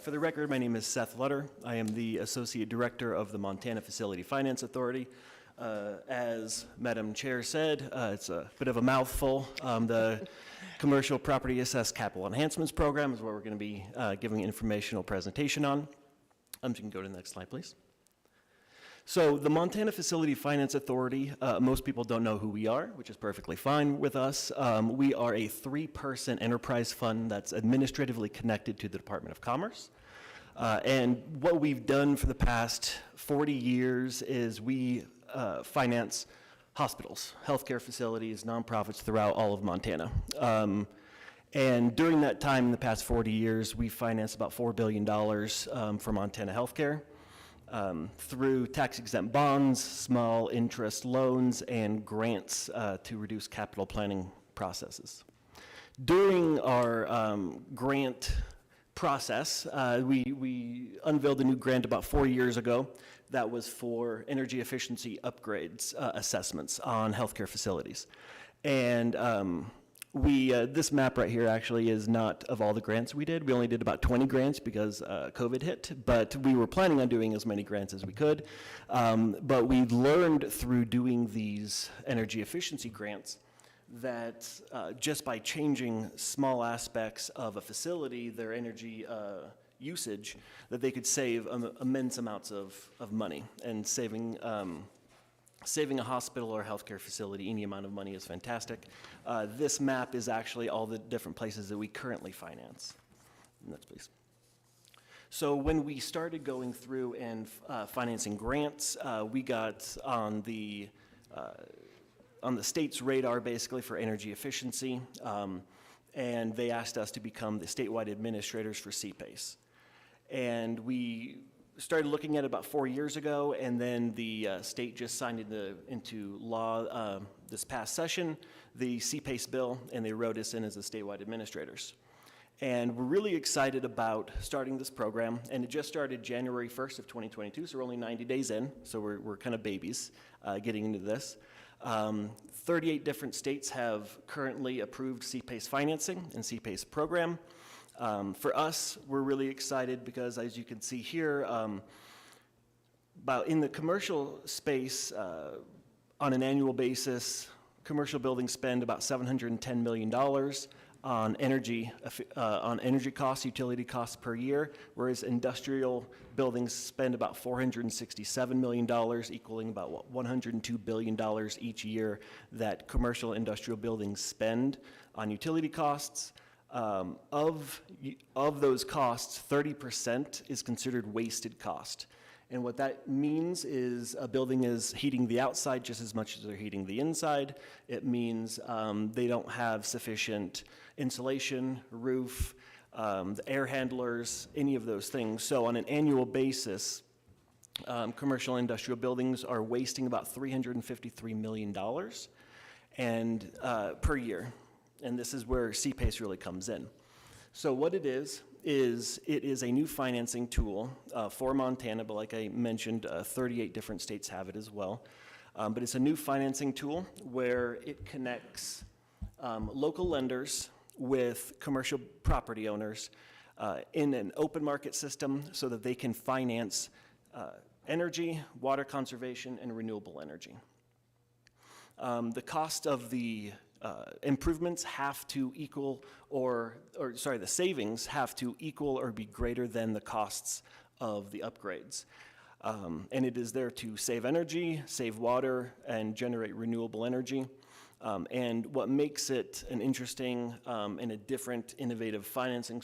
For the record, my name is Seth Lutter. I am the Associate Director of the Montana Facility Finance Authority. As Madam Chair said, it's a bit of a mouthful. The Commercial Property Assessed Capital Enhancements Program is what we're going to be giving an informational presentation on. You can go to the next slide, please. So the Montana Facility Finance Authority, most people don't know who we are, which is perfectly fine with us. We are a 3-person enterprise fund that's administratively connected to the Department of Commerce. And what we've done for the past 40 years is we finance hospitals, healthcare facilities, nonprofits throughout all of Montana. And during that time, in the past 40 years, we financed about $4 billion for Montana healthcare. Through tax-exempt bonds, small interest loans, and grants to reduce capital planning processes. During our grant process, we unveiled a new grant about 4 years ago that was for energy efficiency upgrades assessments on healthcare facilities. And this map right here actually is not of all the grants we did. We only did about 20 grants because COVID hit, but we were planning on doing as many grants as we could. But we learned through doing these energy efficiency grants that just by changing small aspects of a facility, their energy usage, that they could save immense amounts of money. And saving a hospital or healthcare facility any amount of money is fantastic. This map is actually all the different places that we currently finance. Next, please. So when we started going through and financing grants, we got on the state's radar basically for energy efficiency, and they asked us to become the statewide administrators for CPACE. And we started looking at it about 4 years ago, and then the state just signed into law this past session, the CPACE bill, and they wrote us in as the statewide administrators. And we're really excited about starting this program, and it just started January 1st of 2022, so we're only 90 days in, so we're kind of babies getting into this. 38 different states have currently approved CPACE financing and CPACE program. For us, we're really excited because, as you can see here, about in the commercial space, on an annual basis, commercial buildings spend about $710 million on energy costs, utility costs per year, whereas industrial buildings spend about $467 million, equaling about $102 billion each year that commercial industrial buildings spend on utility costs. Of those costs, 30% is considered wasted cost. And what that means is a building is heating the outside just as much as they're heating the inside. It means they don't have sufficient insulation, roof, the air handlers, any of those things. So on an annual basis, Commercial and industrial buildings are wasting about $353 million per year. And this is where CPACE really comes in. So what it is it is a new financing tool for Montana, but like I mentioned, 38 different states have it as well. But it's a new financing tool where it connects local lenders with commercial property owners in an open market system so that they can finance energy, water conservation, and renewable energy. The cost of the improvements have to equal the savings have to equal or be greater than the costs of the upgrades. And it is there to save energy, save water, and generate renewable energy. And what makes it an interesting and a different innovative financing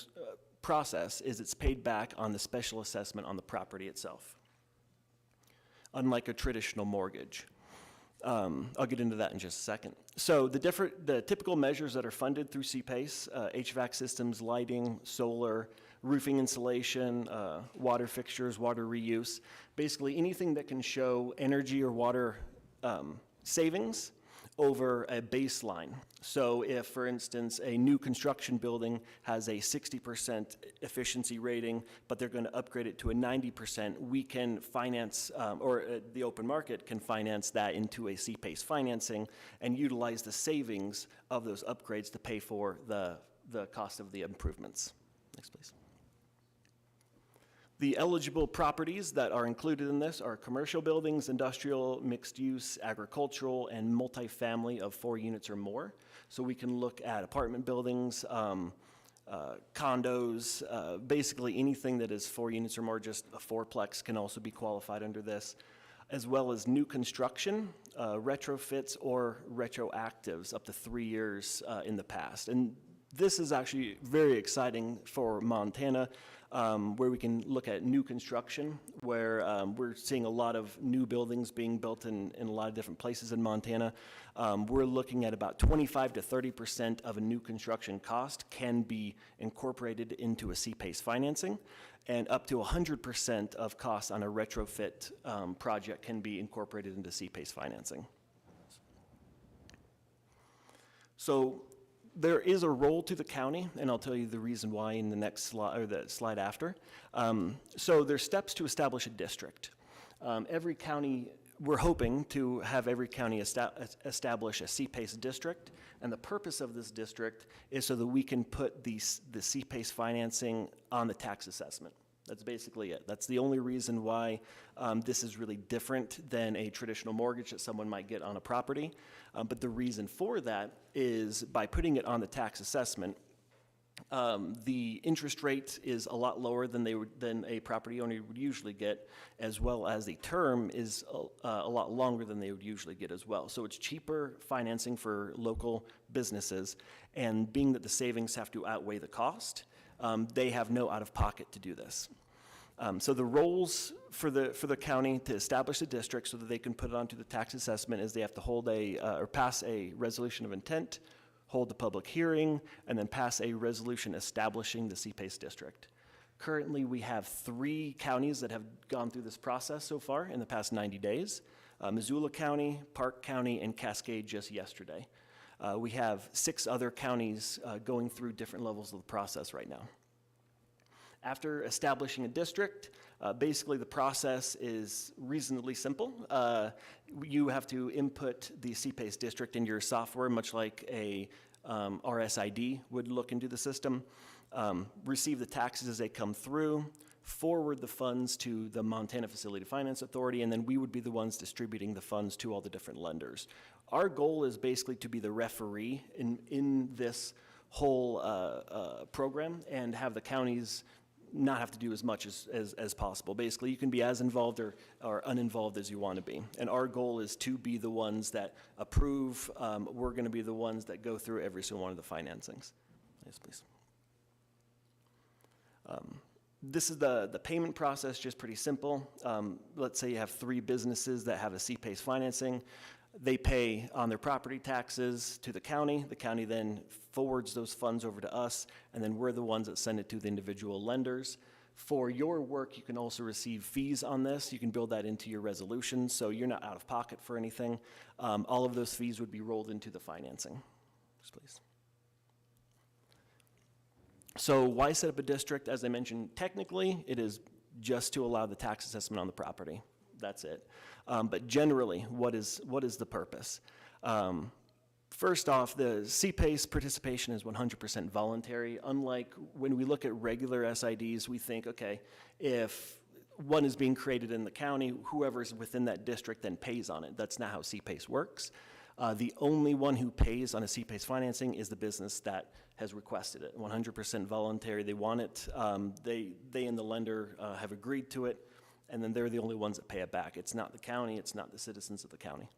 process is it's paid back on the special assessment on the property itself, unlike a traditional mortgage. I'll get into that in just a second. So the typical measures that are funded through CPACE, HVAC systems, lighting, solar, roofing insulation, water fixtures, water reuse, basically anything that can show energy or water savings over a baseline. So if, for instance, a new construction building has a 60% efficiency rating, but they're going to upgrade it to a 90%, we can finance, the open market can finance that into a CPACE financing and utilize the savings of those upgrades to pay for the cost of the improvements. Next, please. The eligible properties that are included in this are commercial buildings, industrial, mixed use, agricultural, and multifamily of 4 units or more. So we can look at apartment buildings, condos, basically anything that is 4 units or more, just a fourplex can also be qualified under this, as well as new construction, retrofits, or retroactives up to 3 years in the past. And this is actually very exciting for Montana, where we can look at new construction, where we're seeing a lot of new buildings being built in a lot of different places in Montana. We're looking at about 25 to 30% of a new construction cost can be incorporated into a CPACE financing, and up to 100% of costs on a retrofit project can be incorporated into CPACE financing. So there is a role to the county, and I'll tell you the reason why in the next slide, or the slide after. So there's steps to establish a district. Every county, we're hoping to have every county establish a CPACE district, and the purpose of this district is so that we can put the CPACE financing on the tax assessment. That's basically it. That's the only reason why this is really different than a traditional mortgage that someone might get on a property. But the reason for that is by putting it on the tax assessment, the interest rate is a lot lower than a property owner would usually get, as well as the term is a lot longer than they would usually get as well. So it's cheaper financing for local businesses, and being that the savings have to outweigh the cost, they have no out-of-pocket to do this. So the roles for the county to establish a district so that they can put it onto the tax assessment is they have to hold or pass a resolution of intent, hold the public hearing, and then pass a resolution establishing the CPACE district. Currently, we have 3 counties that have gone through this process so far in the past 90 days. Missoula County, Park County, and Cascade just yesterday. We have 6 other counties going through different levels of the process right now. After establishing a district, basically the process is reasonably simple. You have to input the CPACE district into your software, much like a RSID would look into the system, receive the taxes as they come through, forward the funds to the Montana Facility Finance Authority, and then we would be the ones distributing the funds to all the different lenders. Our goal is basically to be the referee in this whole program and have the counties not have to do as much as possible. Basically, you can be as involved or uninvolved as you want to be. And our goal is to be the ones that approve. We're going to be the ones that go through every single one of the financings. Yes, please. This is the payment process, just pretty simple. Let's say you have 3 businesses that have a CPACE financing. They pay on their property taxes to the county. The county then forwards those funds over to us, and then we're the ones that send it to the individual lenders. For your work, you can also receive fees on this. You can build that into your resolution, so you're not out of pocket for anything. All of those fees would be rolled into the financing. Next, please. So why set up a district? As I mentioned, technically, it is just to allow the tax assessment on the property. That's it. But generally, what is the purpose? First off, the CPACE participation is 100% voluntary. Unlike when we look at regular SIDs, we think, okay, if one is being created in the county, whoever's within that district then pays on it. That's not how CPACE works. The only one who pays on a CPACE financing is the business that has requested it. 100% voluntary. They want it. They and the lender have agreed to it, and then they're the only ones that pay it back. It's not the county. It's not the citizens of the county.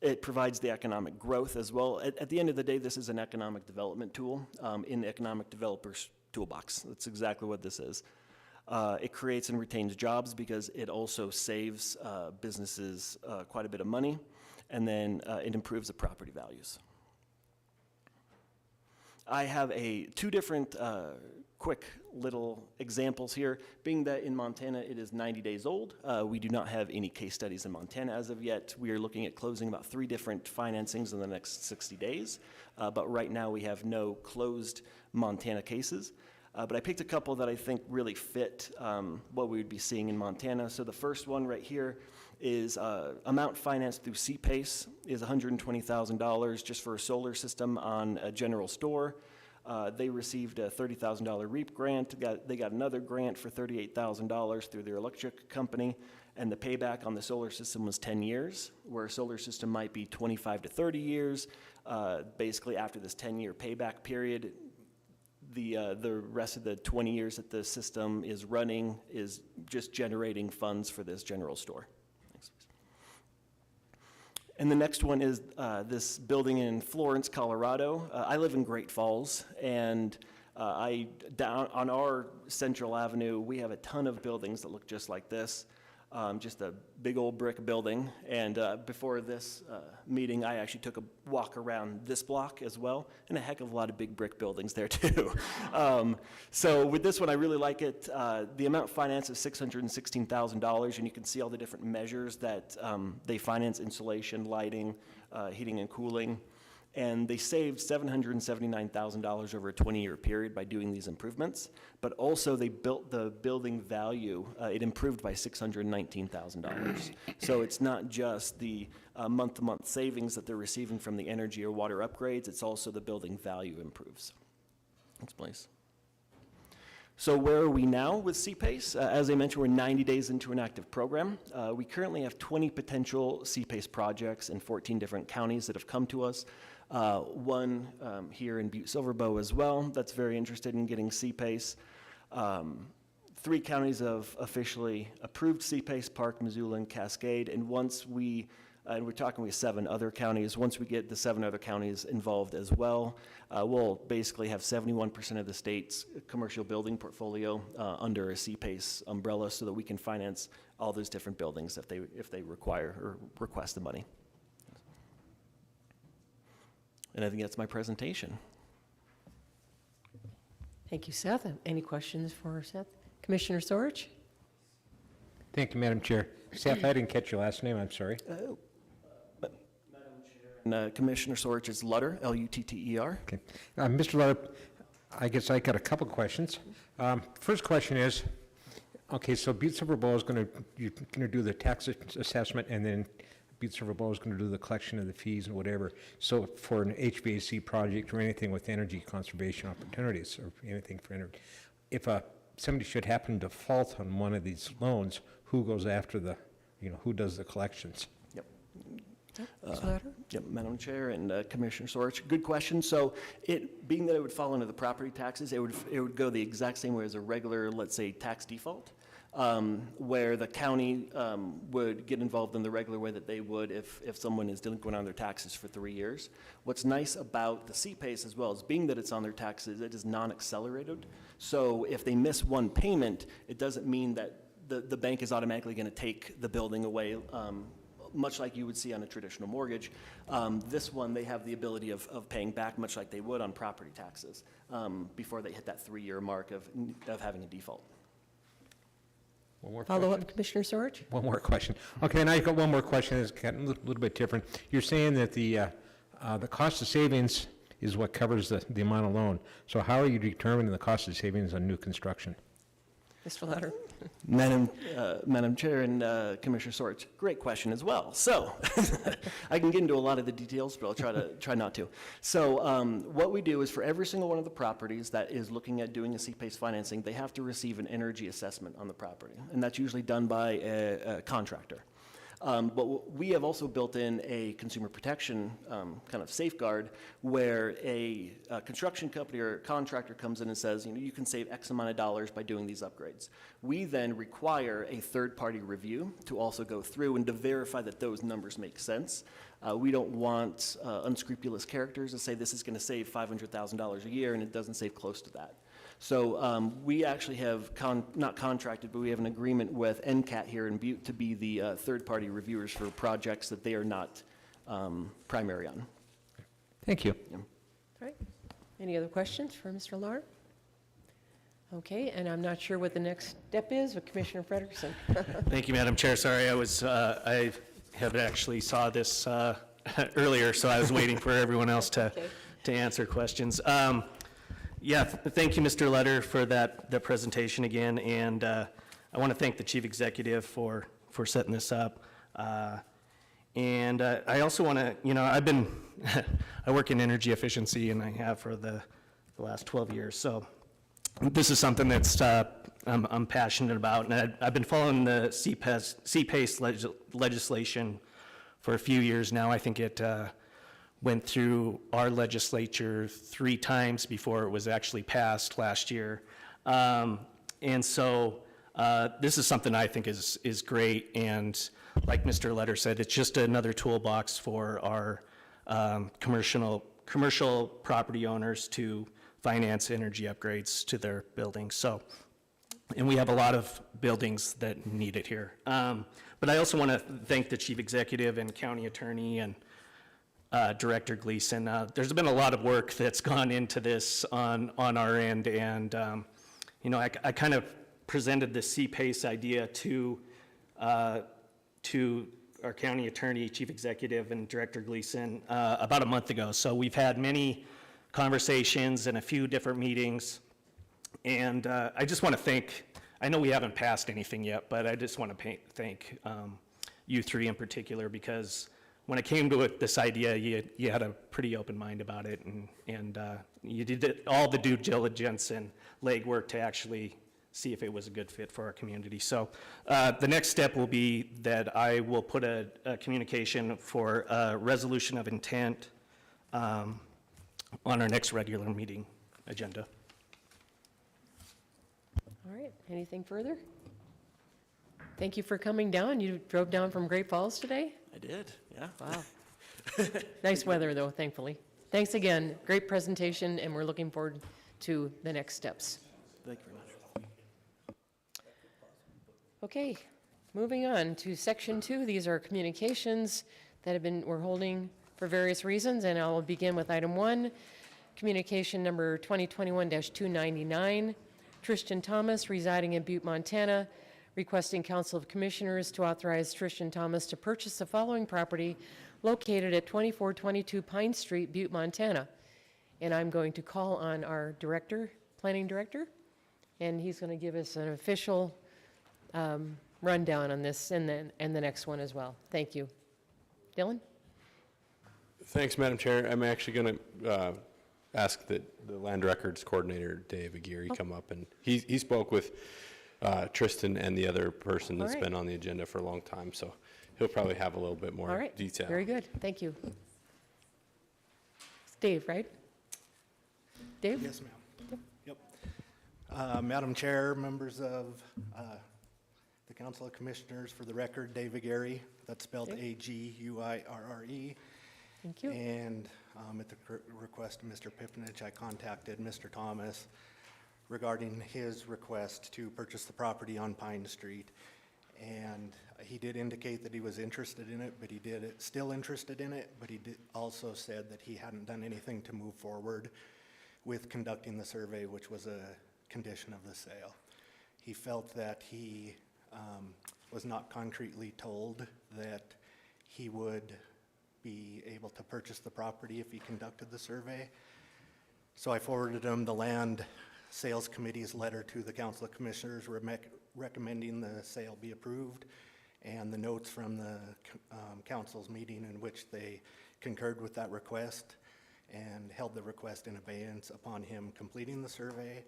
It provides the economic growth as well. At the end of the day, this is an economic development tool in the economic developer's toolbox. That's exactly what this is. It creates and retains jobs because it also saves businesses quite a bit of money, and then it improves the property values. I have two different quick little examples here. Being that in Montana it is 90 days old, we do not have any case studies in Montana as of yet. We are looking at closing about 3 different financings in the next 60 days, but right now we have no closed Montana cases. But I picked a couple that I think really fit what we would be seeing in Montana. So the first one right here is amount financed through CPACE is $120,000 just for a solar system on a general store. They received a $30,000 REAP grant. They got another grant for $38,000 through their electric company, and the payback on the solar system was 10 years, where a solar system might be 25 to 30 years. Basically, after this 10-year payback period, the rest of the 20 years that the system is running is just generating funds for this general store. Thanks. And the next one is this building in Florence, Colorado. I live in Great Falls, and down on our Central Avenue, we have a ton of buildings that look just like this. Just a big old brick building. And before this meeting, I actually took a walk around this block as well, and a heck of a lot of big brick buildings there too. So with this one, I really like it. The amount financed is $616,000, and you can see all the different measures that they finance: insulation, lighting, heating and cooling. And they saved $779,000 over a 20-year period by doing these improvements. But also they built the building value. It improved by $619,000. So it's not just the month-to-month savings that they're receiving from the energy or water upgrades. It's also the building value improves. Next, please. So where are we now with CPACE? As I mentioned, we're 90 days into an active program. We currently have 20 potential CPACE projects in 14 different counties that have come to us. One here in Butte-Silver as well that's very interested in getting CPACE. 3 counties have officially approved CPACE: Park, Missoula, and Cascade. And once we, and we're talking with 7 other counties, once we get the 7 other counties involved as well, we'll basically have 71% of the state's commercial building portfolio under a CPACE umbrella, so that we can finance all those different buildings if they require or request the money. And I think that's my presentation. Thank you, Seth. Any questions for Seth? Commissioner Sorge? Thank you, Madam Chair. Seth, I didn't catch your last name, I'm sorry. Madam Chair. And Commissioner Sorge is Lutter, L-U-T-T-E-R. Okay. Mr. Lutter, I guess I got a couple questions. First question is, okay, so Butte-Silver is going to do the tax assessment, and then Butte-Silver is going to do the collection of the fees and whatever. So for an HVAC project or anything with energy conservation opportunities or anything for energy, if somebody should happen to default on one of these loans, who goes after who does the collections? Yep. Yep, Madam Chair and Commissioner Sorge, good question. So being that it would fall under the property taxes, it would go the exact same way as a regular, let's say, tax default. Where the county would get involved in the regular way that they would if someone is delinquent on their taxes for 3 years. What's nice about the CPACE as well is being that it's on their taxes, it is non-accelerated. So if they miss one payment, it doesn't mean that the bank is automatically going to take the building away. much like you would see on a traditional mortgage. This one, they have the ability of paying back much like they would on property taxes before they hit that 3-year mark of having a default. One more Follow-up, Commissioner Sorge? One more question. Okay, and I've got one more question that's kind of a little bit different. You're saying that the cost of savings is what covers the amount of loan. So how are you determining the cost of savings on new construction? Mr. Lutter? Madam Chair and Commissioner Sorge, great question as well. So I can get into a lot of the details, but I'll try not to. So what we do is for every single one of the properties that is looking at doing a CPACE financing, they have to receive an energy assessment on the property, and that's usually done by a contractor. But we have also built in a consumer protection kind of safeguard where a construction company or contractor comes in and says, you can save X amount of dollars by doing these upgrades. We then require a third-party review to also go through and to verify that those numbers make sense. We don't want unscrupulous characters to say this is going to save $500,000 a year and it doesn't save close to that. So we actually have not contracted, but we have an agreement with NCAT here in Butte to be the third-party reviewers for projects that they are not primary on. Thank you. All right. Any other questions for Mr. Lahr? Okay, and I'm not sure what the next step is, but Commissioner Frederickson. Thank you, Madam Chair. Sorry, I have actually saw this earlier, so I was waiting for everyone else to answer questions. Yeah, thank you, Mr. Lutter, for that presentation again, and I want to thank the Chief Executive for setting this up. And I also want to, I work in energy efficiency, and I have for the last 12 years, so this is something that's I'm passionate about, and I've been following the CPACE legislation for a few years now. I think it went through our legislature 3 times before it was actually passed last year. And so this is something I think is great, and like Mr. Lutter said, it's just another toolbox for our commercial property owners to finance energy upgrades to their buildings. So, and we have a lot of buildings that need it here. But I also want to thank the Chief Executive and County Attorney and Director Gleason. There's been a lot of work that's gone into this on our end, and I kind of presented the CPACE idea to our County Attorney, Chief Executive, and Director Gleason about a month ago. So we've had many conversations and a few different meetings, and I just want to thank, I know we haven't passed anything yet, but I just want to thank you 3 in particular, because when it came to this idea, you had a pretty open mind about it, and you did all the due diligence and legwork to actually see if it was a good fit for our community. So the next step will be that I will put a communication for a resolution of intent on our next regular meeting agenda. All right, anything further? Thank you for coming down. You drove down from Great Falls today? I did, yeah. Wow. Nice weather, though, thankfully. Thanks again. Great presentation, and we're looking forward to the next steps. Thank you very much. Okay, moving on to Section 2. These are communications that we're holding for various reasons, and I'll begin with item 1, communication number 2021-299. Tristan Thomas, residing in Butte, Montana, requesting Council of Commissioners to authorize Tristan Thomas to purchase the following property located at 2422 Pine Street, Butte, Montana. And I'm going to call on our planning director, and he's going to give us an official rundown on this and the next one as well. Thank you. Dylan? Thanks, Madam Chair. I'm actually going to ask that the Land Records Coordinator, Dave Aguirre, come up, and he spoke with Tristan and the other person that's been on the agenda for a long time, so he'll probably have a little bit more detail. Very good. Thank you. It's Dave, right? Dave? Yes, ma'am. Yep. Madam Chair, members of the Council of Commissioners, for the record, Dave Aguirre. That's spelled A-G-U-I-R-R-E. Thank you. And at the request of Mr. Pippenich, I contacted Mr. Thomas regarding his request to purchase the property on Pine Street. And he did indicate that he was interested in it, but still interested in it, but he also said that he hadn't done anything to move forward with conducting the survey, which was a condition of the sale. He felt that he was not concretely told that he would be able to purchase the property if he conducted the survey. So I forwarded him the Land Sales Committee's letter to the Council of Commissioners recommending the sale be approved, and the notes from the council's meeting in which they concurred with that request and held the request in abeyance upon him completing the survey.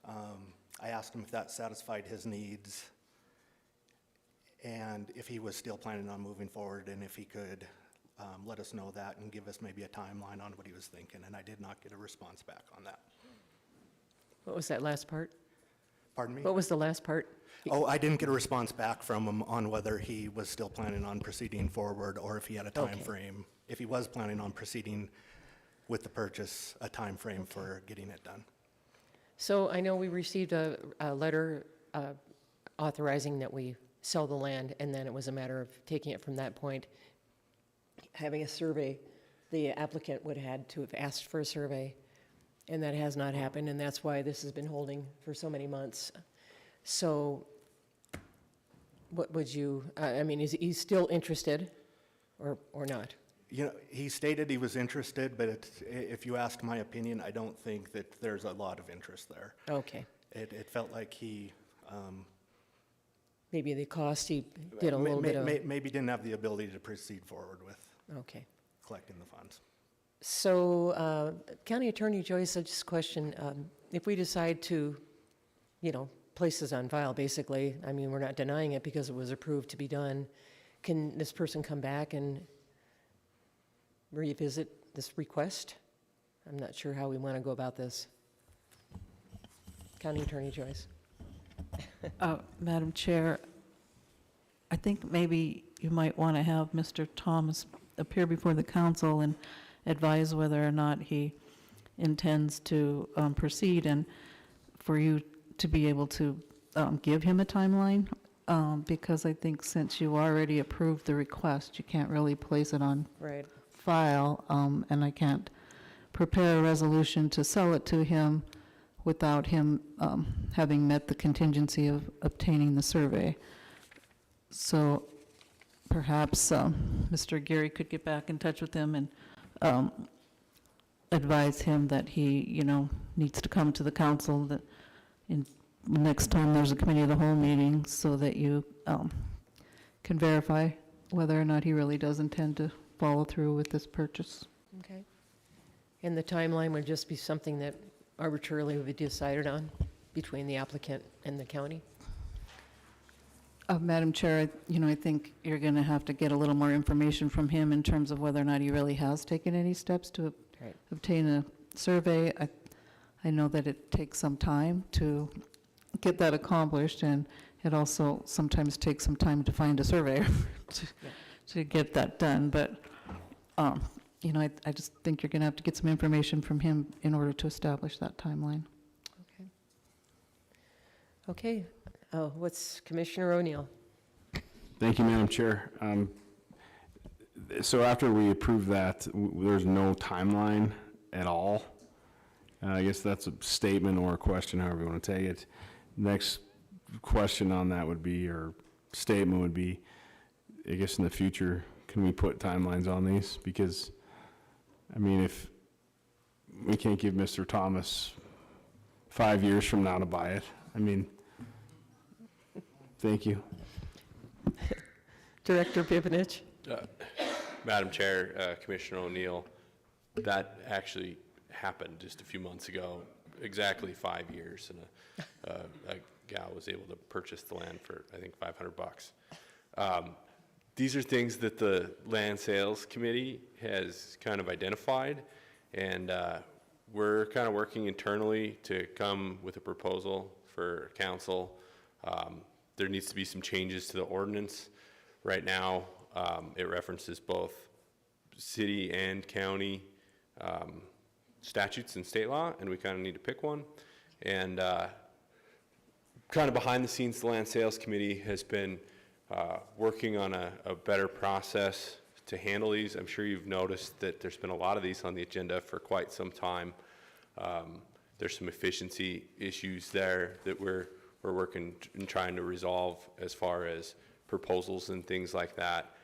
I asked him if that satisfied his needs and if he was still planning on moving forward, and if he could let us know that and give us maybe a timeline on what he was thinking, and I did not get a response back on that. What was that last part? Pardon me? What was the last part? Oh, I didn't get a response back from him on whether he was still planning on proceeding forward or if he had a time frame. If he was planning on proceeding with the purchase, a time frame for getting it done. So I know we received a letter authorizing that we sell the land, and then it was a matter of taking it from that point, having a survey. The applicant would have had to have asked for a survey, and that has not happened, and that's why this has been holding for so many months. So what would you, I mean, is he still interested or not? You know, he stated he was interested, but if you ask my opinion, I don't think that there's a lot of interest there. Okay. It felt like he... Maybe the cost, he did a little bit of... Maybe didn't have the ability to proceed forward with Okay. collecting the funds. So County Attorney Joyce, just a question. If we decide to, place this on file, basically, I mean, we're not denying it because it was approved to be done, can this person come back and revisit this request? I'm not sure how we want to go about this. County Attorney Joyce. Madam Chair, I think maybe you might want to have Mr. Thomas appear before the council and advise whether or not he intends to proceed, and for you to be able to give him a timeline, because I think since you already approved the request, you can't really place it on Right. file, and I can't prepare a resolution to sell it to him without him having met the contingency of obtaining the survey. So perhaps Mr. Geary could get back in touch with him and advise him that he, needs to come to the council that next time there's a committee of the whole meeting, so that you can verify whether or not he really does intend to follow through with this purchase. Okay. And the timeline would just be something that arbitrarily would be decided on between the applicant and the county? Madam Chair, I think you're going to have to get a little more information from him in terms of whether or not he really has taken any steps to Right. obtain a survey. I know that it takes some time to get that accomplished, and it also sometimes takes some time to find a surveyor to get that done. But, I just think you're going to have to get some information from him in order to establish that timeline. Okay. What's Commissioner O'Neill? Thank you, Madam Chair. So after we approve that, there's no timeline at all. I guess that's a statement or a question, however you want to take it. Next question on that would be, or statement would be, I guess in the future, can we put timelines on these? Because, if we can't give Mr. Thomas 5 years from now to buy it, thank you. Director Pippenich? Madam Chair, Commissioner O'Neill, that actually happened just a few months ago, exactly 5 years, and a gal was able to purchase the land for, I think, $500. These are things that the Land Sales Committee has kind of identified, and we're kind of working internally to come with a proposal for council. There needs to be some changes to the ordinance. Right now, it references both city and county statutes and state law, and we kind of need to pick one. And kind of behind the scenes, the Land Sales Committee has been working on a better process to handle these. I'm sure you've noticed that there's been a lot of these on the agenda for quite some time. There's some efficiency issues there that we're working and trying to resolve as far as proposals and things like that.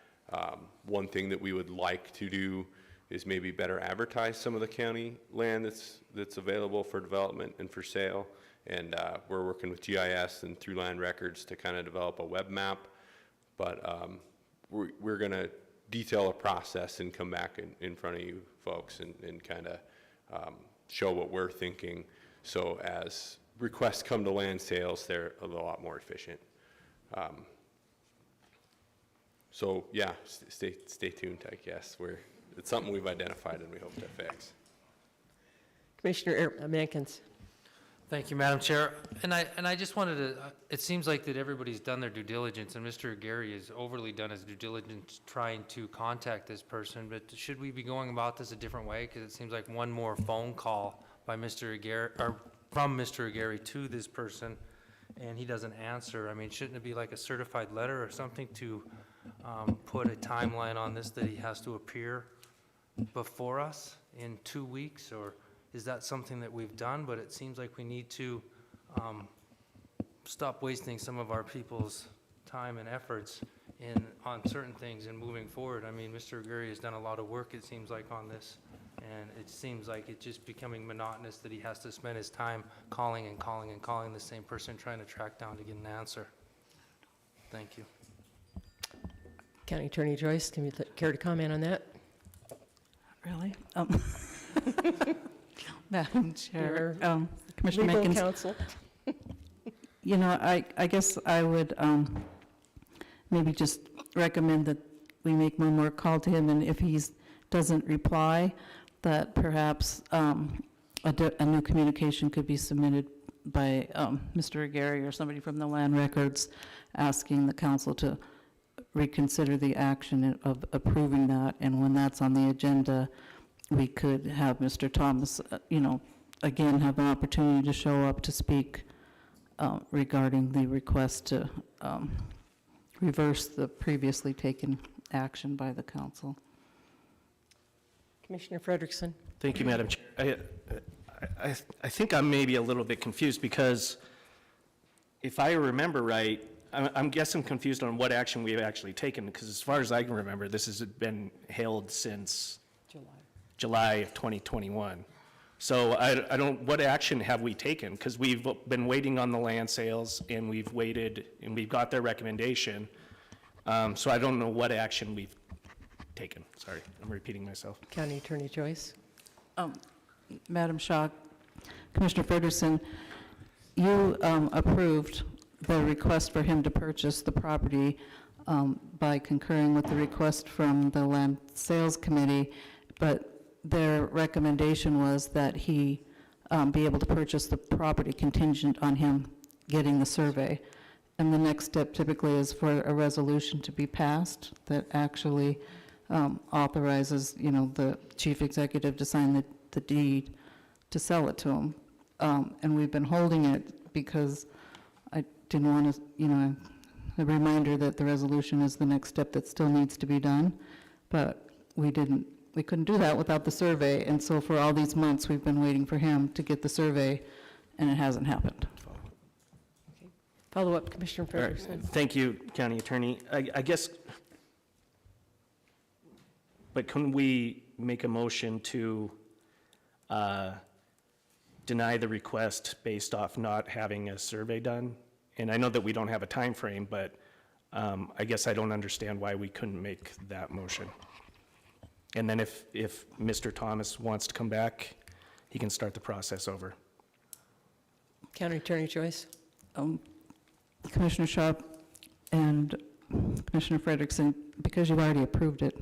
One thing that we would like to do is maybe better advertise some of the county land that's available for development and for sale. And we're working with GIS and through land records to kind of develop a web map. But we're going to detail a process and come back in front of you folks and kind of show what we're thinking. So as requests come to land sales, they're a lot more efficient. So yeah, stay tuned, I guess. It's something we've identified and we hope to fix. Commissioner Mankins. Thank you, Madam Chair. And I just wanted to, it seems like that everybody's done their due diligence, and Mr. Gary has overly done his due diligence trying to contact this person, but should we be going about this a different way? Because it seems like one more phone call by Mr. Gary, or from Mr. Gary to this person, and he doesn't answer. I mean, shouldn't it be like a certified letter or something to put a timeline on this, that he has to appear before us in 2 weeks, or is that something that we've done? But it seems like we need to stop wasting some of our people's time and efforts on certain things and moving forward. I mean, Mr. Gary has done a lot of work, it seems like, on this, and it seems like it's just becoming monotonous that he has to spend his time calling and calling and calling the same person, trying to track down to get an answer. Thank you. County Attorney Joyce, can you care to comment on that? Really? Madam Chair, Your Commissioner legal Mankins, counsel. you know, I guess I would maybe just recommend that we make one more call to him, and if he doesn't reply, that perhaps a new communication could be submitted by Mr. Gary or somebody from the land records asking the council to reconsider the action of approving that, and when that's on the agenda, we could have Mr. Thomas, again, have an opportunity to show up to speak regarding the request to reverse the previously taken action by the council. Commissioner Frederickson. Thank you, Madam Chair. I think I'm maybe a little bit confused, because if I remember right, I'm guessing confused on what action we've actually taken, because as far as I can remember, this has been held since July of 2021. So I don't, what action have we taken? Because we've been waiting on the land sales, and we've waited, and we've got their recommendation. So I don't know what action we've taken. Sorry, I'm repeating myself. County Attorney Joyce. Madam Shaw, Commissioner Frederickson, you approved the request for him to purchase the property by concurring with the request from the Land Sales Committee, but their recommendation was that he be able to purchase the property contingent on him getting the survey. And the next step typically is for a resolution to be passed that actually authorizes, the chief executive to sign the deed to sell it to him. And we've been holding it because I didn't want to, a reminder that the resolution is the next step that still needs to be done, but we couldn't do that without the survey, and so for all these months, we've been waiting for him to get the survey, and it hasn't happened. Okay. Follow up, Commissioner All right. Frederickson. Thank you, County Attorney. I guess, but couldn't we make a motion to deny the request based off not having a survey done? And I know that we don't have a time frame, but I guess I don't understand why we couldn't make that motion. And then if Mr. Thomas wants to come back, he can start the process over. County Attorney Joyce. Commissioner Sharp and Commissioner Frederickson, because you already approved it,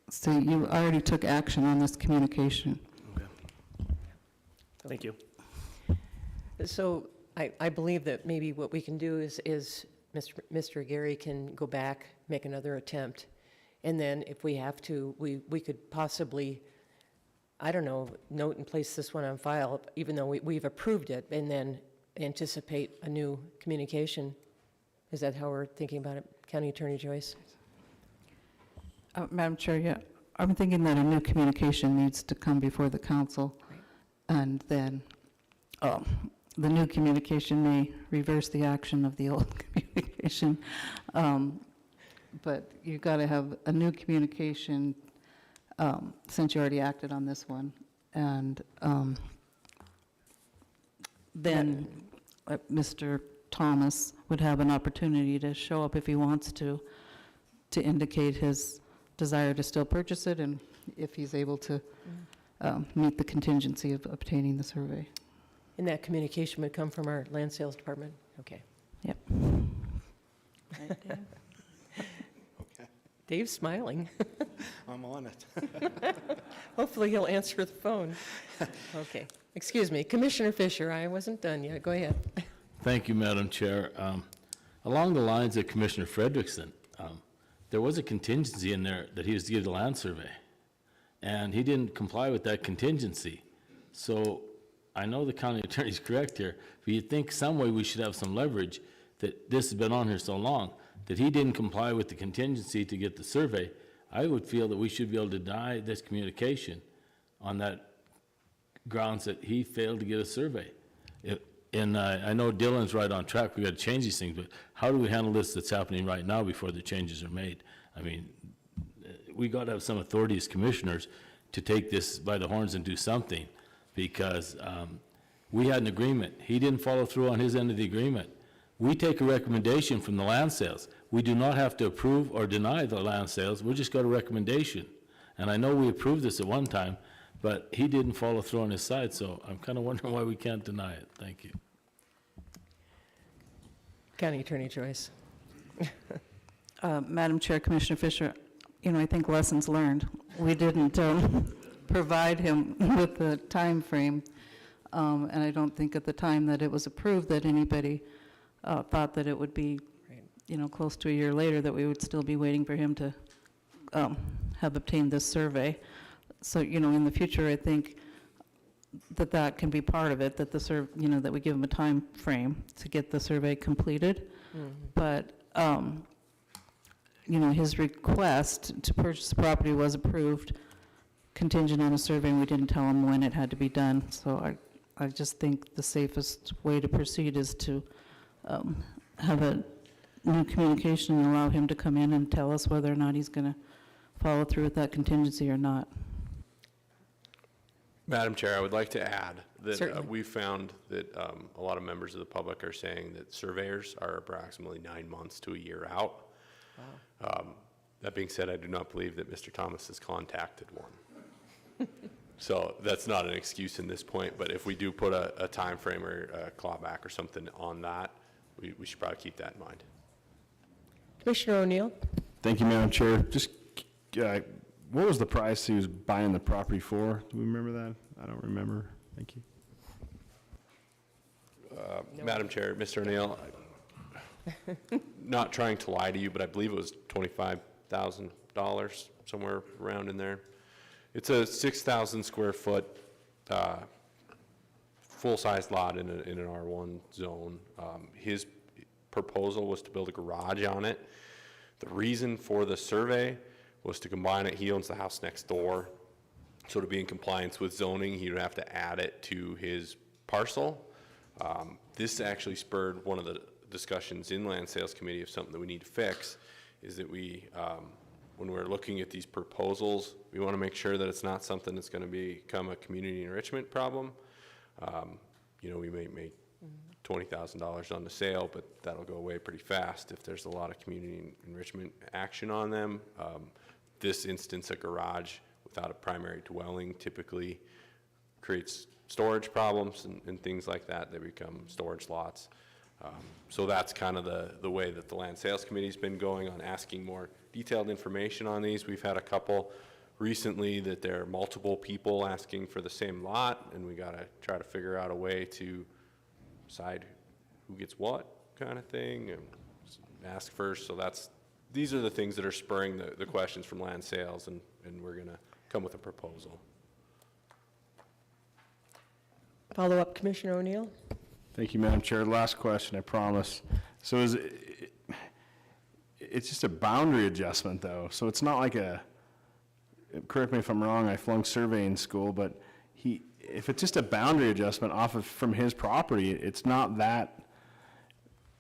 so you already took action on this communication. Okay. Thank you. So I believe that maybe what we can do is Mr. Gary can go back, make another attempt, and then if we have to, we could possibly, I don't know, note and place this one on file, even though we've approved it, and then anticipate a new communication Is that how we're thinking about it, County Attorney Joyce? Madam Chair, yeah, I'm thinking that a new communication needs to come before the council, and then the new communication may reverse the action of the old communication. But you've got to have a new communication since you already acted on this one. And then Mr. Thomas would have an opportunity to show up if he wants to indicate his desire to still purchase it, and if he's able to meet the contingency of obtaining the survey. And that communication would come from our land sales department? Okay. Yep. Okay, Dave's smiling. I'm on it. Hopefully he'll answer the phone. Okay. Excuse me, Commissioner Fisher, I wasn't done yet. Go ahead. Thank you, Madam Chair. Along the lines of Commissioner Frederickson, there was a contingency in there that he was to get a land survey, and he didn't comply with that contingency. So I know the county attorney's correct here, but you'd think some way we should have some leverage that this has been on here so long, that he didn't comply with the contingency to get the survey. I would feel that we should be able to deny this communication on that grounds that he failed to get a survey. And I know Dylan's right on track, we got to change these things, but how do we handle this that's happening right now before the changes are made? I mean, we got to have some authority as commissioners to take this by the horns and do something, because we had an agreement. He didn't follow through on his end of the agreement. We take a recommendation from the land sales. We do not have to approve or deny the land sales, we just got a recommendation. And I know we approved this at one time, but he didn't follow through on his side, so I'm kind of wondering why we can't deny it. Thank you. County Attorney Joyce. Madam Chair, Commissioner Fisher, I think lessons learned. We didn't provide him with the time frame, and I don't think at the time that it was approved that anybody thought that it would be, close to a year later, that we would still be waiting for him to have obtained this survey. So, in the future, I think that can be part of it, that that we give him a time frame to get the survey completed. But, his request to purchase the property was approved contingent on a survey, and we didn't tell him when it had to be done. So I just think the safest way to proceed is to have a new communication and allow him to come in and tell us whether or not he's going to follow through with that contingency or not. Madam Chair, I would like to add that Certainly. we found that a lot of members of the public are saying that surveyors are approximately 9 months to a year out. Wow. That being said, I do not believe that Mr. Thomas has contacted one. So that's not an excuse in this point, but if we do put a time frame or a clawback or something on that, we should probably keep that in mind. Commissioner O'Neill? Thank you, Madam Chair. Just, what was the price he was buying the property for? Do we remember that? I don't remember. Thank you. Madam Chair, Mr. O'Neill, not trying to lie to you, but I believe it was $25,000, somewhere around in there. It's a 6,000 square foot full-size lot in an R1 zone. His proposal was to build a garage on it. The reason for the survey was to combine it. He owns the house next door. So to be in compliance with zoning, he would have to add it to his parcel. This actually spurred one of the discussions in Land Sales Committee of something that we need to fix, is that we, when we're looking at these proposals, we want to make sure that it's not something that's going to become a community enrichment problem. We may make $20,000 on the sale, but that'll go away pretty fast if there's a lot of community enrichment action on them. This instance, a garage without a primary dwelling typically creates storage problems and things like that. They become storage lots. So that's kind of the way that the Land Sales Committee's been going on asking more detailed information on these. We've had a couple recently that there are multiple people asking for the same lot, and we got to try to figure out a way to decide who gets what kind of thing and ask first. So these are the things that are spurring the questions from land sales, and we're going to come with a proposal. Follow up, Commissioner O'Neill? Thank you, Madam Chair. Last question, I promise. So it's just a boundary adjustment though. So it's not like correct me if I'm wrong, I flunked surveying school, but if it's just a boundary adjustment from his property, it's not that,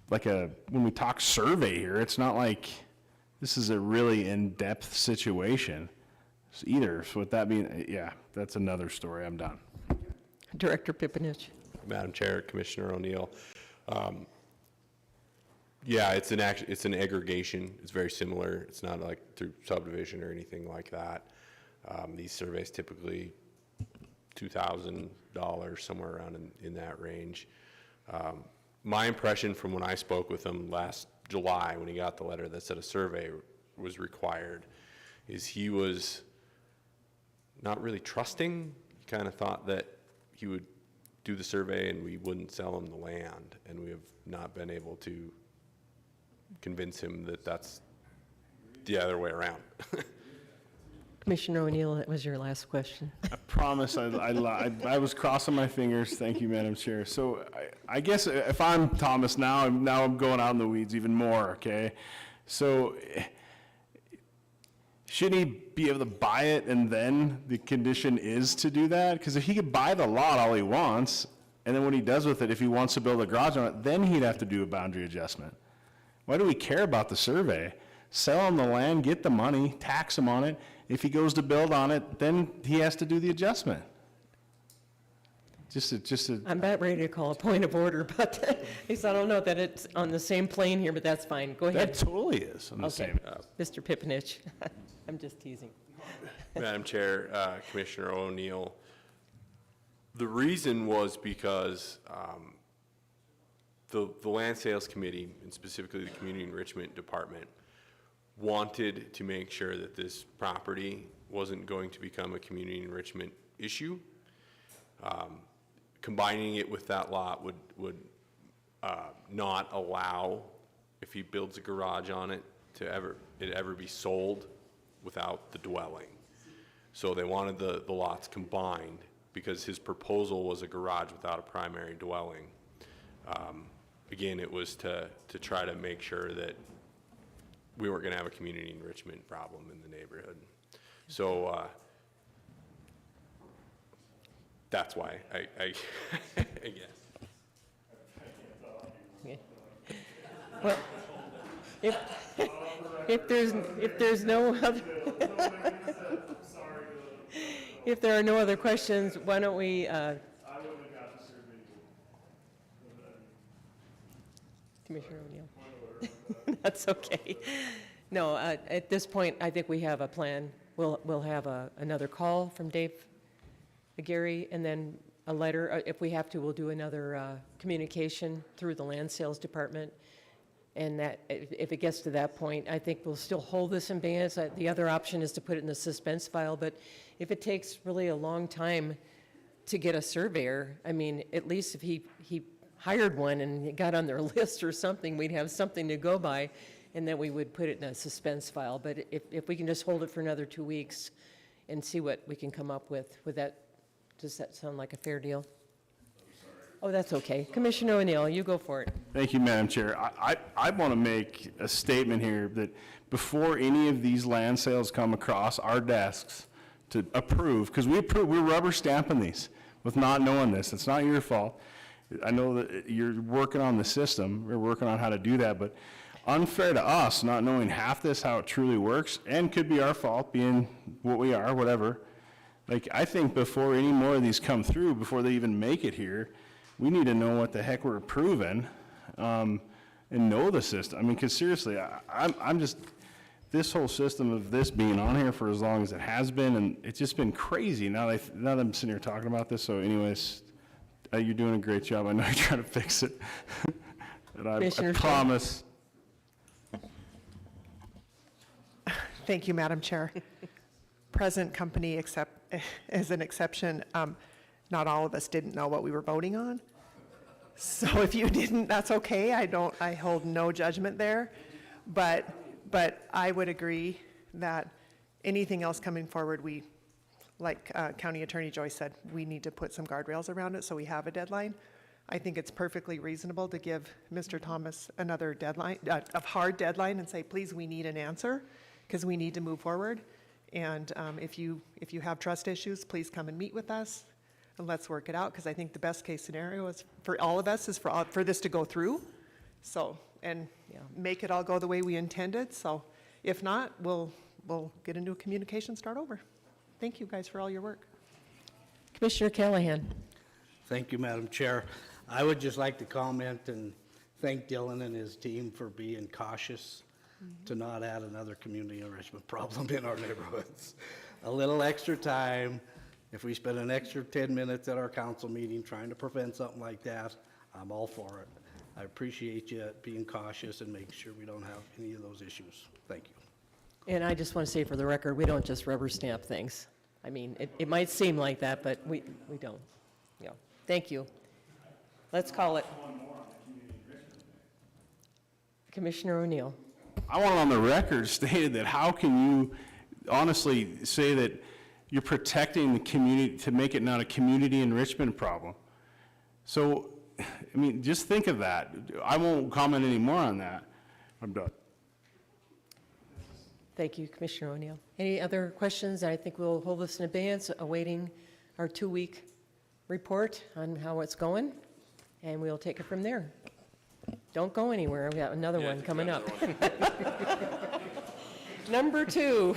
when we talk survey here, it's not like this is a really in-depth situation either. So with that being, yeah, that's another story. I'm done. Director Pippenich. Madam Chair, Commissioner O'Neill. Yeah, it's an aggregation. It's very similar. It's not like through subdivision or anything like that. These surveys typically $2,000, somewhere around in that range. My impression from when I spoke with him last July, when he got the letter that said a survey was required, is he was not really trusting. He kind of thought that he would do the survey and we wouldn't sell him the land, and we have not been able to convince him that that's the other way around. Commissioner O'Neill, that was your last question. I promise I was crossing my fingers. Thank you, Madam Chair. So I guess if I'm Thomas now I'm going out in the weeds even more, okay? So shouldn't he be able to buy it and then the condition is to do that? Because if he could buy the lot all he wants, and then what he does with it, if he wants to build a garage on it, then he'd have to do a boundary adjustment. Why do we care about the survey? Sell him the land, get the money, tax him on it. If he goes to build on it, then he has to do the adjustment. I'm about ready to call a point of order, but at least I don't know that it's on the same plane here, but that's fine. Go ahead. That totally is on the same. Mr. Pippenich. I'm just teasing. Madam Chair, Commissioner O'Neill, the reason was because the Land Sales Committee, and specifically the Community Enrichment Department, wanted to make sure that this property wasn't going to become a community enrichment issue. Combining it with that lot would not allow, if he builds a garage on it, to ever be sold without the dwelling. So they wanted the lots combined because his proposal was a garage without a primary dwelling. Again, it was to try to make sure that we weren't going to have a community enrichment problem in the neighborhood. So that's why I guess. Well, if there's no other if there are no other questions, why don't we Commissioner O'Neill. That's okay. No, at this point, I think we have a plan. We'll have another call from Dave Aguirre, and then a letter. If we have to, we'll do another communication through the Land Sales Department. And that, if it gets to that point, I think we'll still hold this in abeyance. The other option is to put it in the suspense file, but if it takes really a long time to get a surveyor, I mean, at least if he hired one and got on their list or something, we'd have something to go by, and then we would put it in a suspense file. But if we can just hold it for another 2 weeks and see what we can come up with that, does that sound like a fair deal? Oh, that's okay. Commissioner O'Neill, you go for it. Thank you, Madam Chair. I want to make a statement here that before any of these land sales come across our desks to approve, because we're rubber stamping these with not knowing this. It's not your fault. I know that you're working on the system. We're working on how to do that, but unfair to us not knowing half this, how it truly works, and could be our fault being what we are, whatever. Like, I think before any more of these come through, before they even make it here, we need to know what the heck we're approving, and know the system. I mean, because seriously, I'm just, this whole system of this being on here for as long as it has been, and it's just been crazy. Now that I'm sitting here talking about this, so anyways, you're doing a great job. I know you're trying to fix it. And I promise. Thank you, Madam Chair. Present company is an exception. Not all of us didn't know what we were voting on. So if you didn't, that's okay. I hold no judgment there. But I would agree that anything else coming forward, like County Attorney Joyce said, we need to put some guardrails around it so we have a deadline. I think it's perfectly reasonable to give Mr. Thomas another deadline, a hard deadline, and say, please, we need an answer, because we need to move forward. And if you have trust issues, please come and meet with us, and let's work it out, because I think the best case scenario is for all of us is for this to go through, so, and make it all go the way we intended. So if not, we'll get a new communication, start over. Thank you guys for all your work. Commissioner Callahan. Thank you, Madam Chair. I would just like to comment and thank Dylan and his team for being cautious to not add another community enrichment problem in our neighborhoods. A little extra time, if we spend an extra 10 minutes at our council meeting trying to prevent something like that, I'm all for it. I appreciate you being cautious and making sure we don't have any of those issues. Thank you. And I just want to say for the record, we don't just rubber stamp things. I mean, it might seem like that, but we don't. Yeah. Thank you. Let's call it. Commissioner O'Neill. I want it on the record stated that how can you honestly say that you're protecting the community to make it not a community enrichment problem? So, I mean, just think of that. I won't comment any more on that. I'm done. Thank you, Commissioner O'Neill. Any other questions? I think we'll hold this in abeyance, awaiting our 2-week report on how it's going, and we'll take it from there. Don't go anywhere. We've got another one coming up. Number 2,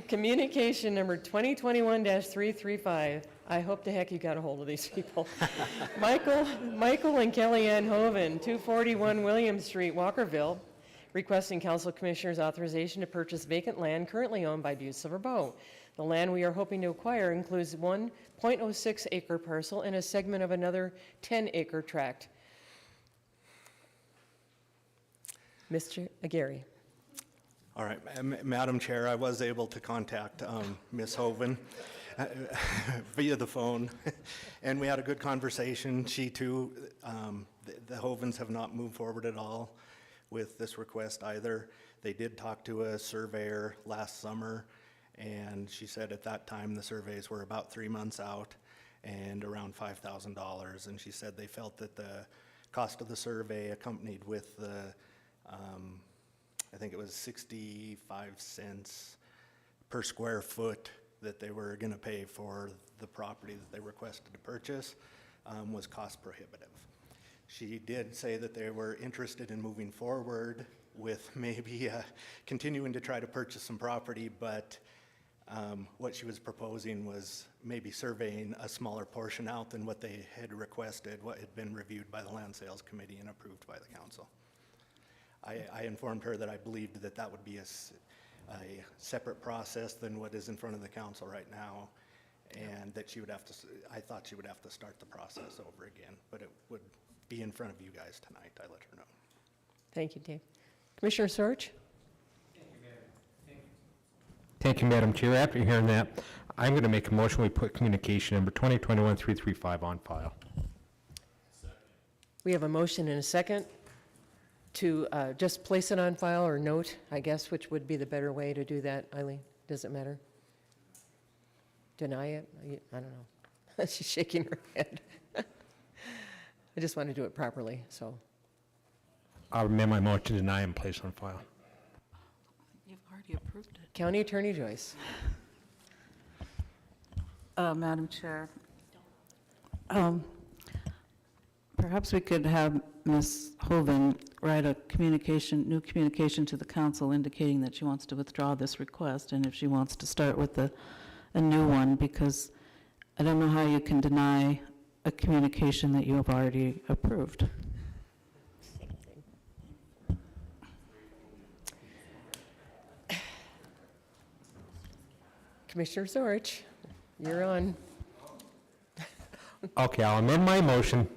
communication number 2021-335. I hope to heck you got a hold of these people. Michael and Kellyanne Hoven, 241 William Street, Walkerville, requesting council commissioners' authorization to purchase vacant land currently owned by Butte-Silver Bow. The land we are hoping to acquire includes 1.06 acre parcel and a segment of another 10-acre tract. Mr. Aguirre. All right, Madam Chair, I was able to contact Ms. Hoven via the phone, and we had a good conversation. She too, the Hovens have not moved forward at all with this request either. They did talk to a surveyor last summer, and she said at that time the surveys were about 3 months out and around $5,000, and she said they felt that the cost of the survey accompanied with the I think it was 65 cents per square foot that they were going to pay for the property that they requested to purchase was cost prohibitive. She did say that they were interested in moving forward with maybe continuing to try to purchase some property, but what she was proposing was maybe surveying a smaller portion out than what they had requested, what had been reviewed by the Land Sales Committee and approved by the council. I informed her that I believed that that would be a separate process than what is in front of the council right now, and that she would have to, I thought she would have to start the process over again, but it would be in front of you guys tonight. I let her know. Thank you, Dave. Commissioner Sorge? Thank you, Madam Chair. After hearing that, I'm going to make a motion we put communication number 2021-335 on file. We have a motion and a second to just place it on file or note, I guess, which would be the better way to do that, Eileen? Does it matter? Deny it? I don't know. She's shaking her head. I just want to do it properly, so. I'll amend my motion to deny and place on file. You've already approved it. County Attorney Joyce. Madam Chair, perhaps we could have Ms. Hoven write a new communication to the council indicating that she wants to withdraw this request, and if she wants to start with a new one, because I don't know how you can deny a communication that you have already approved. Commissioner Sorge, you're on. Okay, I'll amend my motion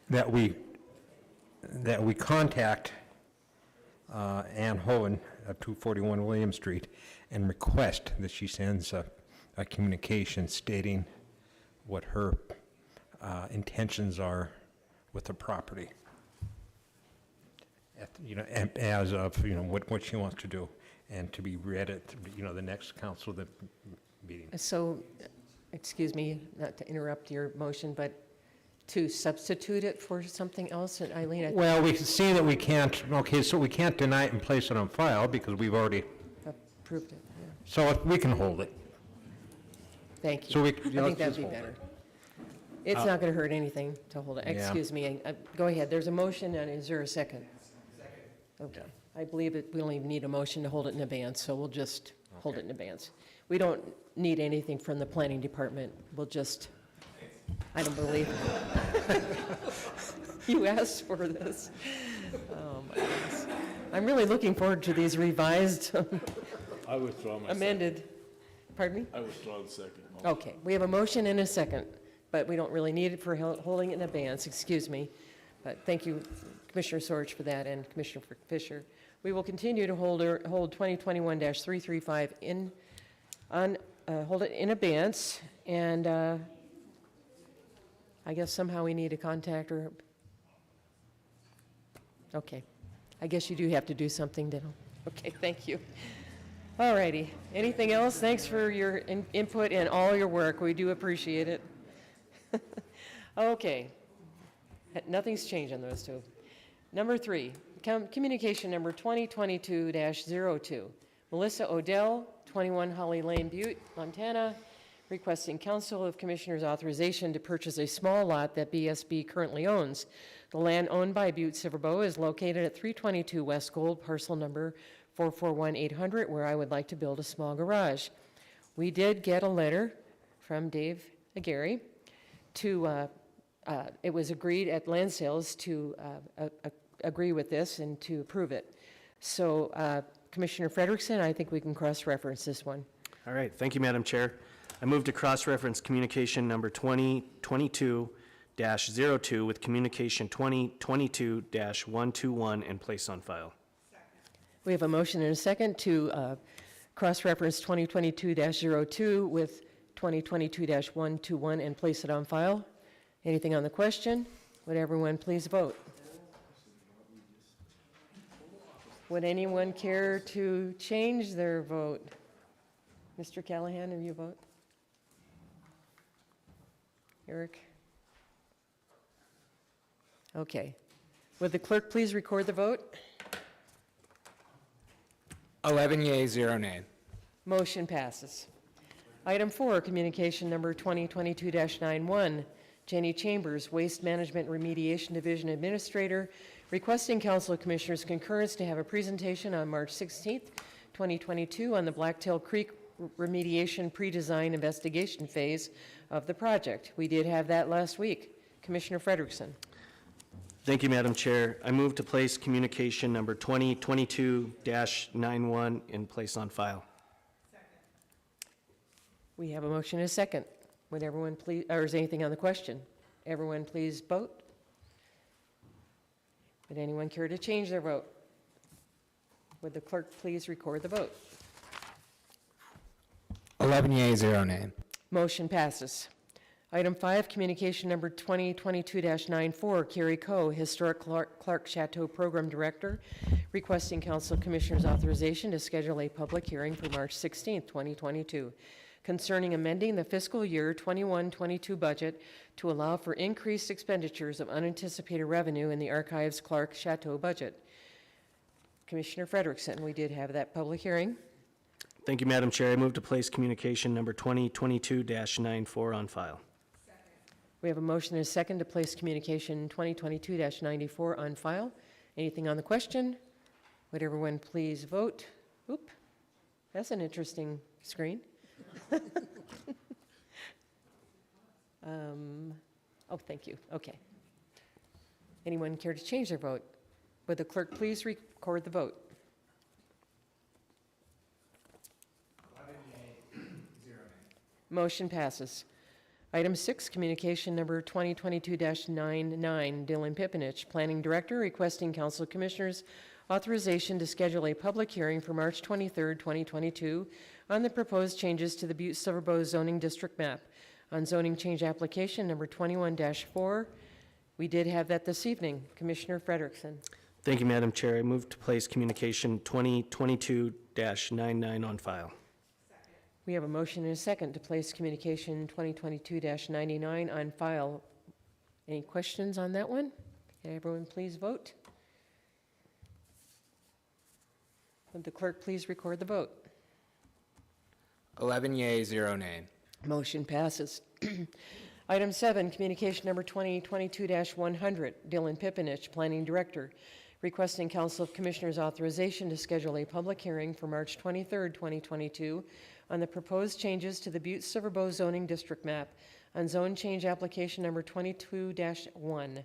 that we contact Ann Hoven of 241 William Street and request that she sends a communication stating what her intentions are with the property. As of what she wants to do, and to be read at the next council meeting. So, excuse me, not to interrupt your motion, but To substitute it for something else, and Eileen, I Well, we can see that we can't, okay, so we can't deny it and place it on file because we've already, approved it, yeah. so we can hold it. Thank you. So we- I let's think that'd just be hold better. It's not going to hurt anything to hold it. Yeah. Excuse me, go ahead. There's a motion, and is there a second? Okay. I believe that we don't even need a motion to hold it in advance, so we'll just hold it in advance. We don't need anything from the planning department. We'll just, I don't believe you asked for this. Oh, my goodness. I'm really looking forward to these revised, I withdraw my second. amended, pardon me? I withdraw the second. Okay, we have a motion and a second, but we don't really need it for holding it in advance, excuse me. But thank you, Commissioner Sorge, for that, and Commissioner Fisher. We will continue to hold 2021-335 hold it in advance, and I guess somehow we need to contact her. Okay, I guess you do have to do something, then. Okay, thank you. All righty, anything else? Thanks for your input and all your work, we do appreciate it. Okay, nothing's changed on those two. Number 3, communication number 2022-02. Melissa Odell, 21 Holly Lane, Butte, Montana, requesting Council of Commissioners authorization to purchase a small lot that BSB currently owns. The land owned by Butte-Silver is located at 322 West Gold, parcel number 441800, where I would like to build a small garage. We did get a letter from Dave Aguirre to, it was agreed at land sales to agree with this and to approve it. So Commissioner Frederickson, I think we can cross-reference this one. All right, thank you, Madam Chair. I move to cross-reference communication number 2022-02 with communication 2022-121 and place on file. We have a motion and a second to cross-reference 2022-02 with 2022-121 and place it on file. Anything on the question? Would everyone please vote? Would anyone care to change their vote? Mr. Callahan, have you vote? Eric? Okay. Would the clerk please record the vote? 11 yeas, 0 nay. Motion passes. Item 4, communication number 2022-91, Jenny Chambers, Waste Management Remediation Division Administrator, requesting Council of Commissioners concurrence to have a presentation on March 16th, 2022 on the Blacktail Creek remediation pre-design investigation phase of the project. We did have that last week. Commissioner Frederickson. Thank you, Madam Chair. I move to place communication number 2022-91 in place on file. We have a motion and a second. Would everyone please, or is anything on the question? Everyone please vote. Would anyone care to change their vote? Would the clerk please record the vote? 11 yeas, 0 nay. Motion passes. Item 5, communication number 2022-94, Carrie Coe, Historic Clark Chateau Program Director, requesting Council of Commissioners authorization to schedule a public hearing for March 16th, 2022, concerning amending the fiscal year 21-22 budget to allow for increased expenditures of unanticipated revenue in the Archives Clark Chateau budget. Commissioner Frederickson, we did have that public hearing. Thank you, Madam Chair. I move to place communication number 2022-94 on file. We have a motion and a second to place communication 2022-94 on file. Anything on the question? Would everyone please vote? Oop, that's an interesting screen. Oh, thank you. Okay. Anyone care to change their vote? Would the clerk please record the vote? 11 yeas, 0 nay. Motion passes. Item 6, communication number 2022-99, Dylan Pippenich, Planning Director, requesting Council of Commissioners authorization to schedule a public hearing for March 23rd, 2022 on the proposed changes to the Butte-Silver zoning district map on zoning change application number 21-4. We did have that this evening. Commissioner Frederickson. Thank you, Madam Chair. I move to place communication 2022-99 on file. We have a motion and a second to place communication 2022-99 on file. Any questions on that one? Can everyone please vote? Would the clerk please record the vote? 11 yea, 0 nay. Motion passes. Item 7, communication number 2022-100, Dylan Pippenich, Planning Director, requesting Council of Commissioners authorization to schedule a public hearing for March 23rd, 2022 on the proposed changes to the Butte-Silver zoning district map on zone change application number 22-1.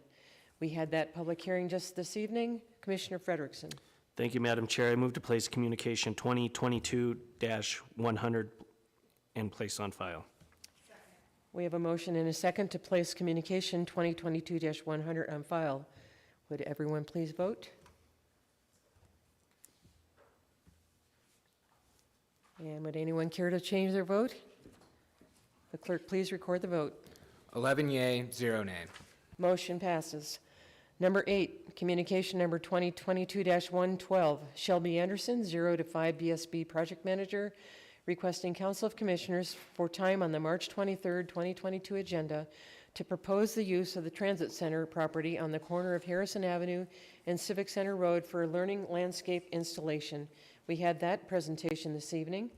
We had that public hearing just this evening. Commissioner Frederickson. Thank you, Madam Chair. I move to place communication 2022-100 and place on file. We have a motion and a second to place communication 2022-100 on file. Would everyone please vote? And would anyone care to change their vote? The clerk please record the vote. 11 yea, 0 nay. Motion passes. Number 8, communication number 2022-112, Shelby Anderson, 0 to 5 BSB Project Manager, requesting Council of Commissioners for time on the March 23rd, 2022 agenda to propose the use of the Transit Center property on the corner of Harrison Avenue and Civic Center Road for a learning landscape installation. We had that presentation this evening.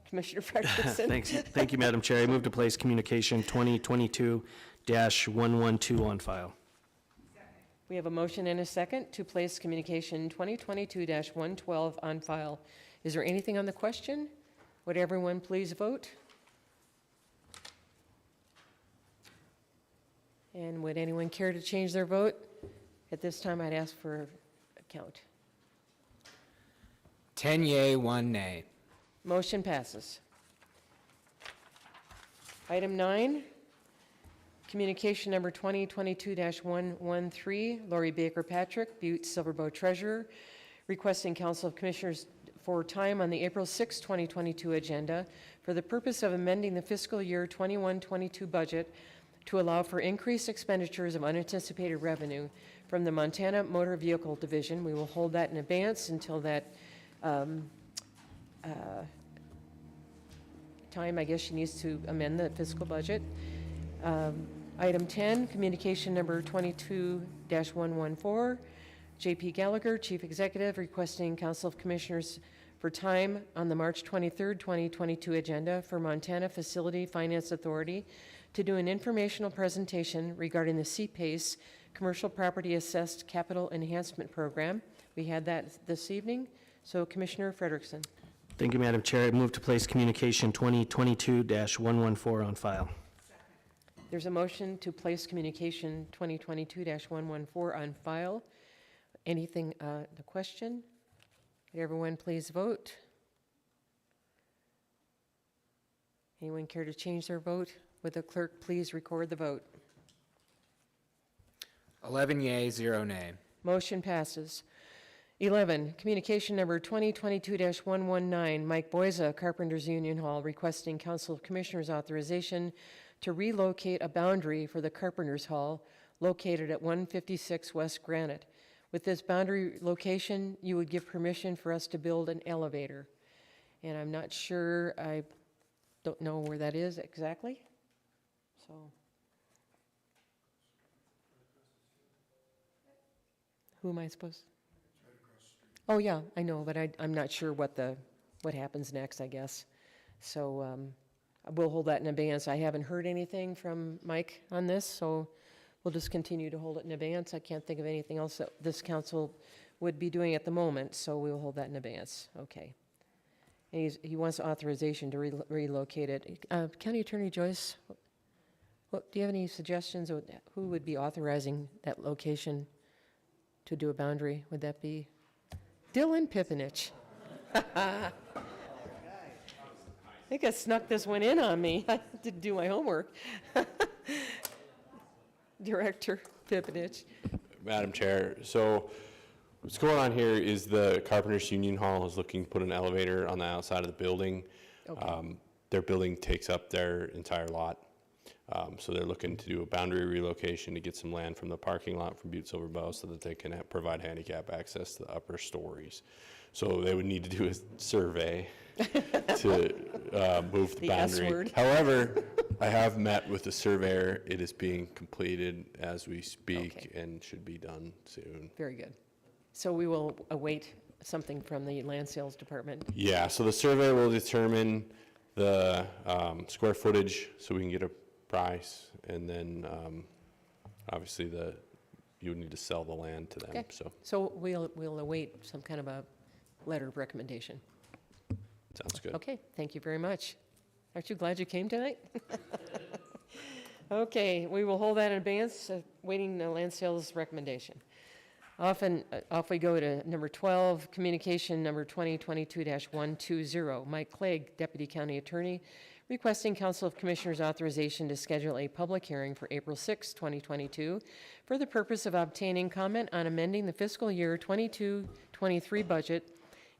Commissioner Frederickson. Thank you, Madam Chair. I move to place communication 2022-112 on file. We have a motion and a second to place communication 2022-112 on file. Is there anything on the question? Would everyone please vote? And would anyone care to change their vote? At this time, I'd ask for a count. 10 yea, 1 nay. Motion passes. Item 9, communication number 2022-113, Lori Baker Patrick, Butte-Silver Treasurer, requesting Council of Commissioners for time on the April 6, 2022 agenda for the purpose of amending the fiscal year 21-22 budget to allow for increased expenditures of unanticipated revenue from the Montana Motor Vehicle Division. We will hold that in abeyance until that time. I guess she needs to amend the fiscal budget. Item 10, communication number 22-114, J.P. Gallagher, Chief Executive, requesting Council of Commissioners for time on the March 23rd, 2022 agenda for Montana Facility Finance Authority to do an informational presentation regarding the CPACE Commercial Property Assessed Capital Enhancement Program. We had that this evening. So Commissioner Frederickson. Thank you, Madam Chair. I move to place communication 2022-114 on file. There's a motion to place communication 2022-114 on file. Anything, the question? Would everyone please vote? Anyone care to change their vote? Would the clerk please record the vote? 11 yea, 0 nay. Motion passes. 11, communication number 2022-119, Mike Boyza, Carpenters Union Hall, requesting Council of Commissioners authorization to relocate a boundary for the Carpenters Hall located at 156 West Granite. With this boundary location, you would give permission for us to build an elevator. And I'm not sure, I don't know where that is exactly. So, who am I supposed to? Oh, yeah, I know, but I'm not sure what happens next, I guess. So we'll hold that in abeyance. I haven't heard anything from Mike on this, so we'll just continue to hold it in abeyance. I can't think of anything else that this council would be doing at the moment, so we'll hold that in abeyance. Okay. And he wants authorization to relocate it. County Attorney Joyce, do you have any suggestions of who would be authorizing that location to do a boundary? Would that be Dylan Pippenich? I think I snuck this one in on me. I didn't do my homework. Director Pippenich. Madam Chair, so what's going on here is the Carpenters Union Hall is looking to put an elevator on the outside of the building. Okay. Their building takes up their entire lot. So they're looking to do a boundary relocation to get some land from the parking lot from Butte-Silver Bow so that they can provide handicap access to the upper stories. So they would need to do a survey to move the S boundary. word. However, I have met with the surveyor. It is being completed as we speak Okay. and should be done soon. Very good. So we will await something from the Land Sales Department. Yeah, so the survey will determine the square footage so we can get a price, and then obviously you would need to sell the land to them, Okay. so So we'll await some kind of a letter of recommendation. sounds good. Okay, thank you very much. Aren't you glad you came tonight? Okay, we will hold that in abeyance, waiting the land sales recommendation. Off we go to number 12, communication number 2022-120. Mike Clegg, Deputy County Attorney, requesting Council of Commissioners authorization to schedule a public hearing for April 6, 2022, for the purpose of obtaining comment on amending the fiscal year 22-23 budget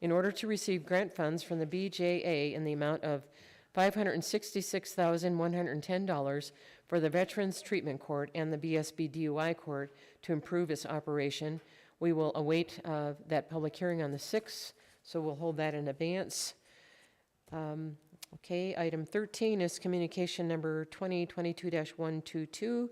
in order to receive grant funds from the BJA in the amount of $566,110 for the Veterans Treatment Court and the BSB DUI Court to improve its operation. We will await that public hearing on the 6th, so we'll hold that in abeyance. Okay, item 13 is communication number 2022-122.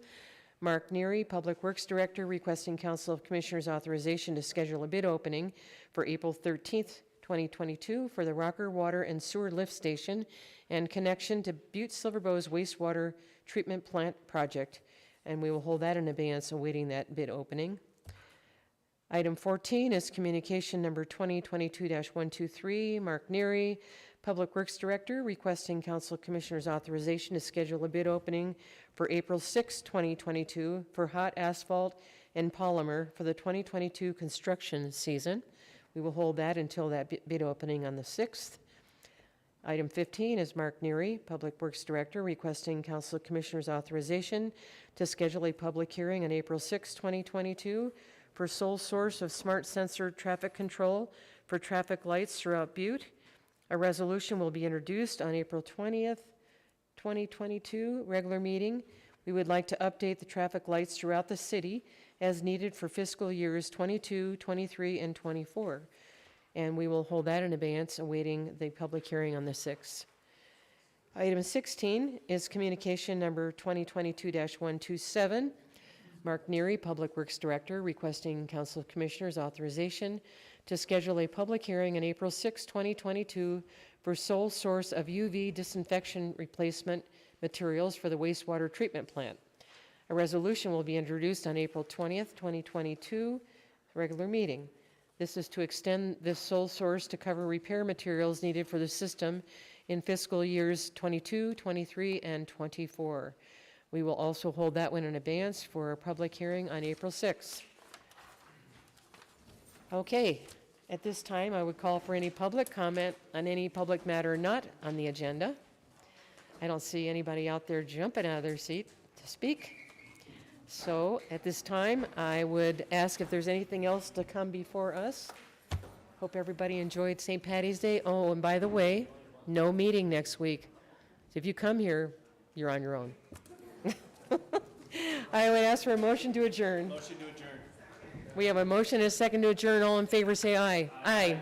Mark Neary, Public Works Director, requesting Council of Commissioners authorization to schedule a bid opening for April 13th, 2022 for the Rocker Water and Sewer Lift Station and connection to Butte-Silver Bow's Wastewater Treatment Plant Project. And we will hold that in abeyance, awaiting that bid opening. Item 14 is communication number 2022-123. Mark Neary, Public Works Director, requesting Council Commissioners authorization to schedule a bid opening for April 6, 2022 for hot asphalt and polymer for the 2022 construction season. We will hold that until that bid opening on the 6th. Item 15 is Mark Neary, Public Works Director, requesting Council Commissioners authorization to schedule a public hearing on April 6, 2022 for sole source of smart sensor traffic control for traffic lights throughout Butte. A resolution will be introduced on April 20th, 2022, regular meeting. We would like to update the traffic lights throughout the city as needed for fiscal years 22, 23, and 24. And we will hold that in abeyance, awaiting the public hearing on the 6th. Item 16 is communication number 2022-127. Mark Neary, Public Works Director, requesting Council of Commissioners authorization to schedule a public hearing on April 6, 2022 for sole source of UV disinfection replacement materials for the wastewater treatment plant. A resolution will be introduced on April 20th, 2022, regular meeting. This is to extend this sole source to cover repair materials needed for the system in fiscal years 22, 23, and 24. We will also hold that one in abeyance for a public hearing on April 6th. Okay, at this time, I would call for any public comment on any public matter not on the agenda. I don't see anybody out there jumping out of their seat to speak. So at this time, I would ask if there's anything else to come before us. Hope everybody enjoyed St. Patty's Day. Oh, and by the way, no meeting next week. So if you come here, you're on your own. I would ask for a motion to adjourn. Motion to adjourn. We have a motion and a second to adjourn. All in favor, say aye. Aye.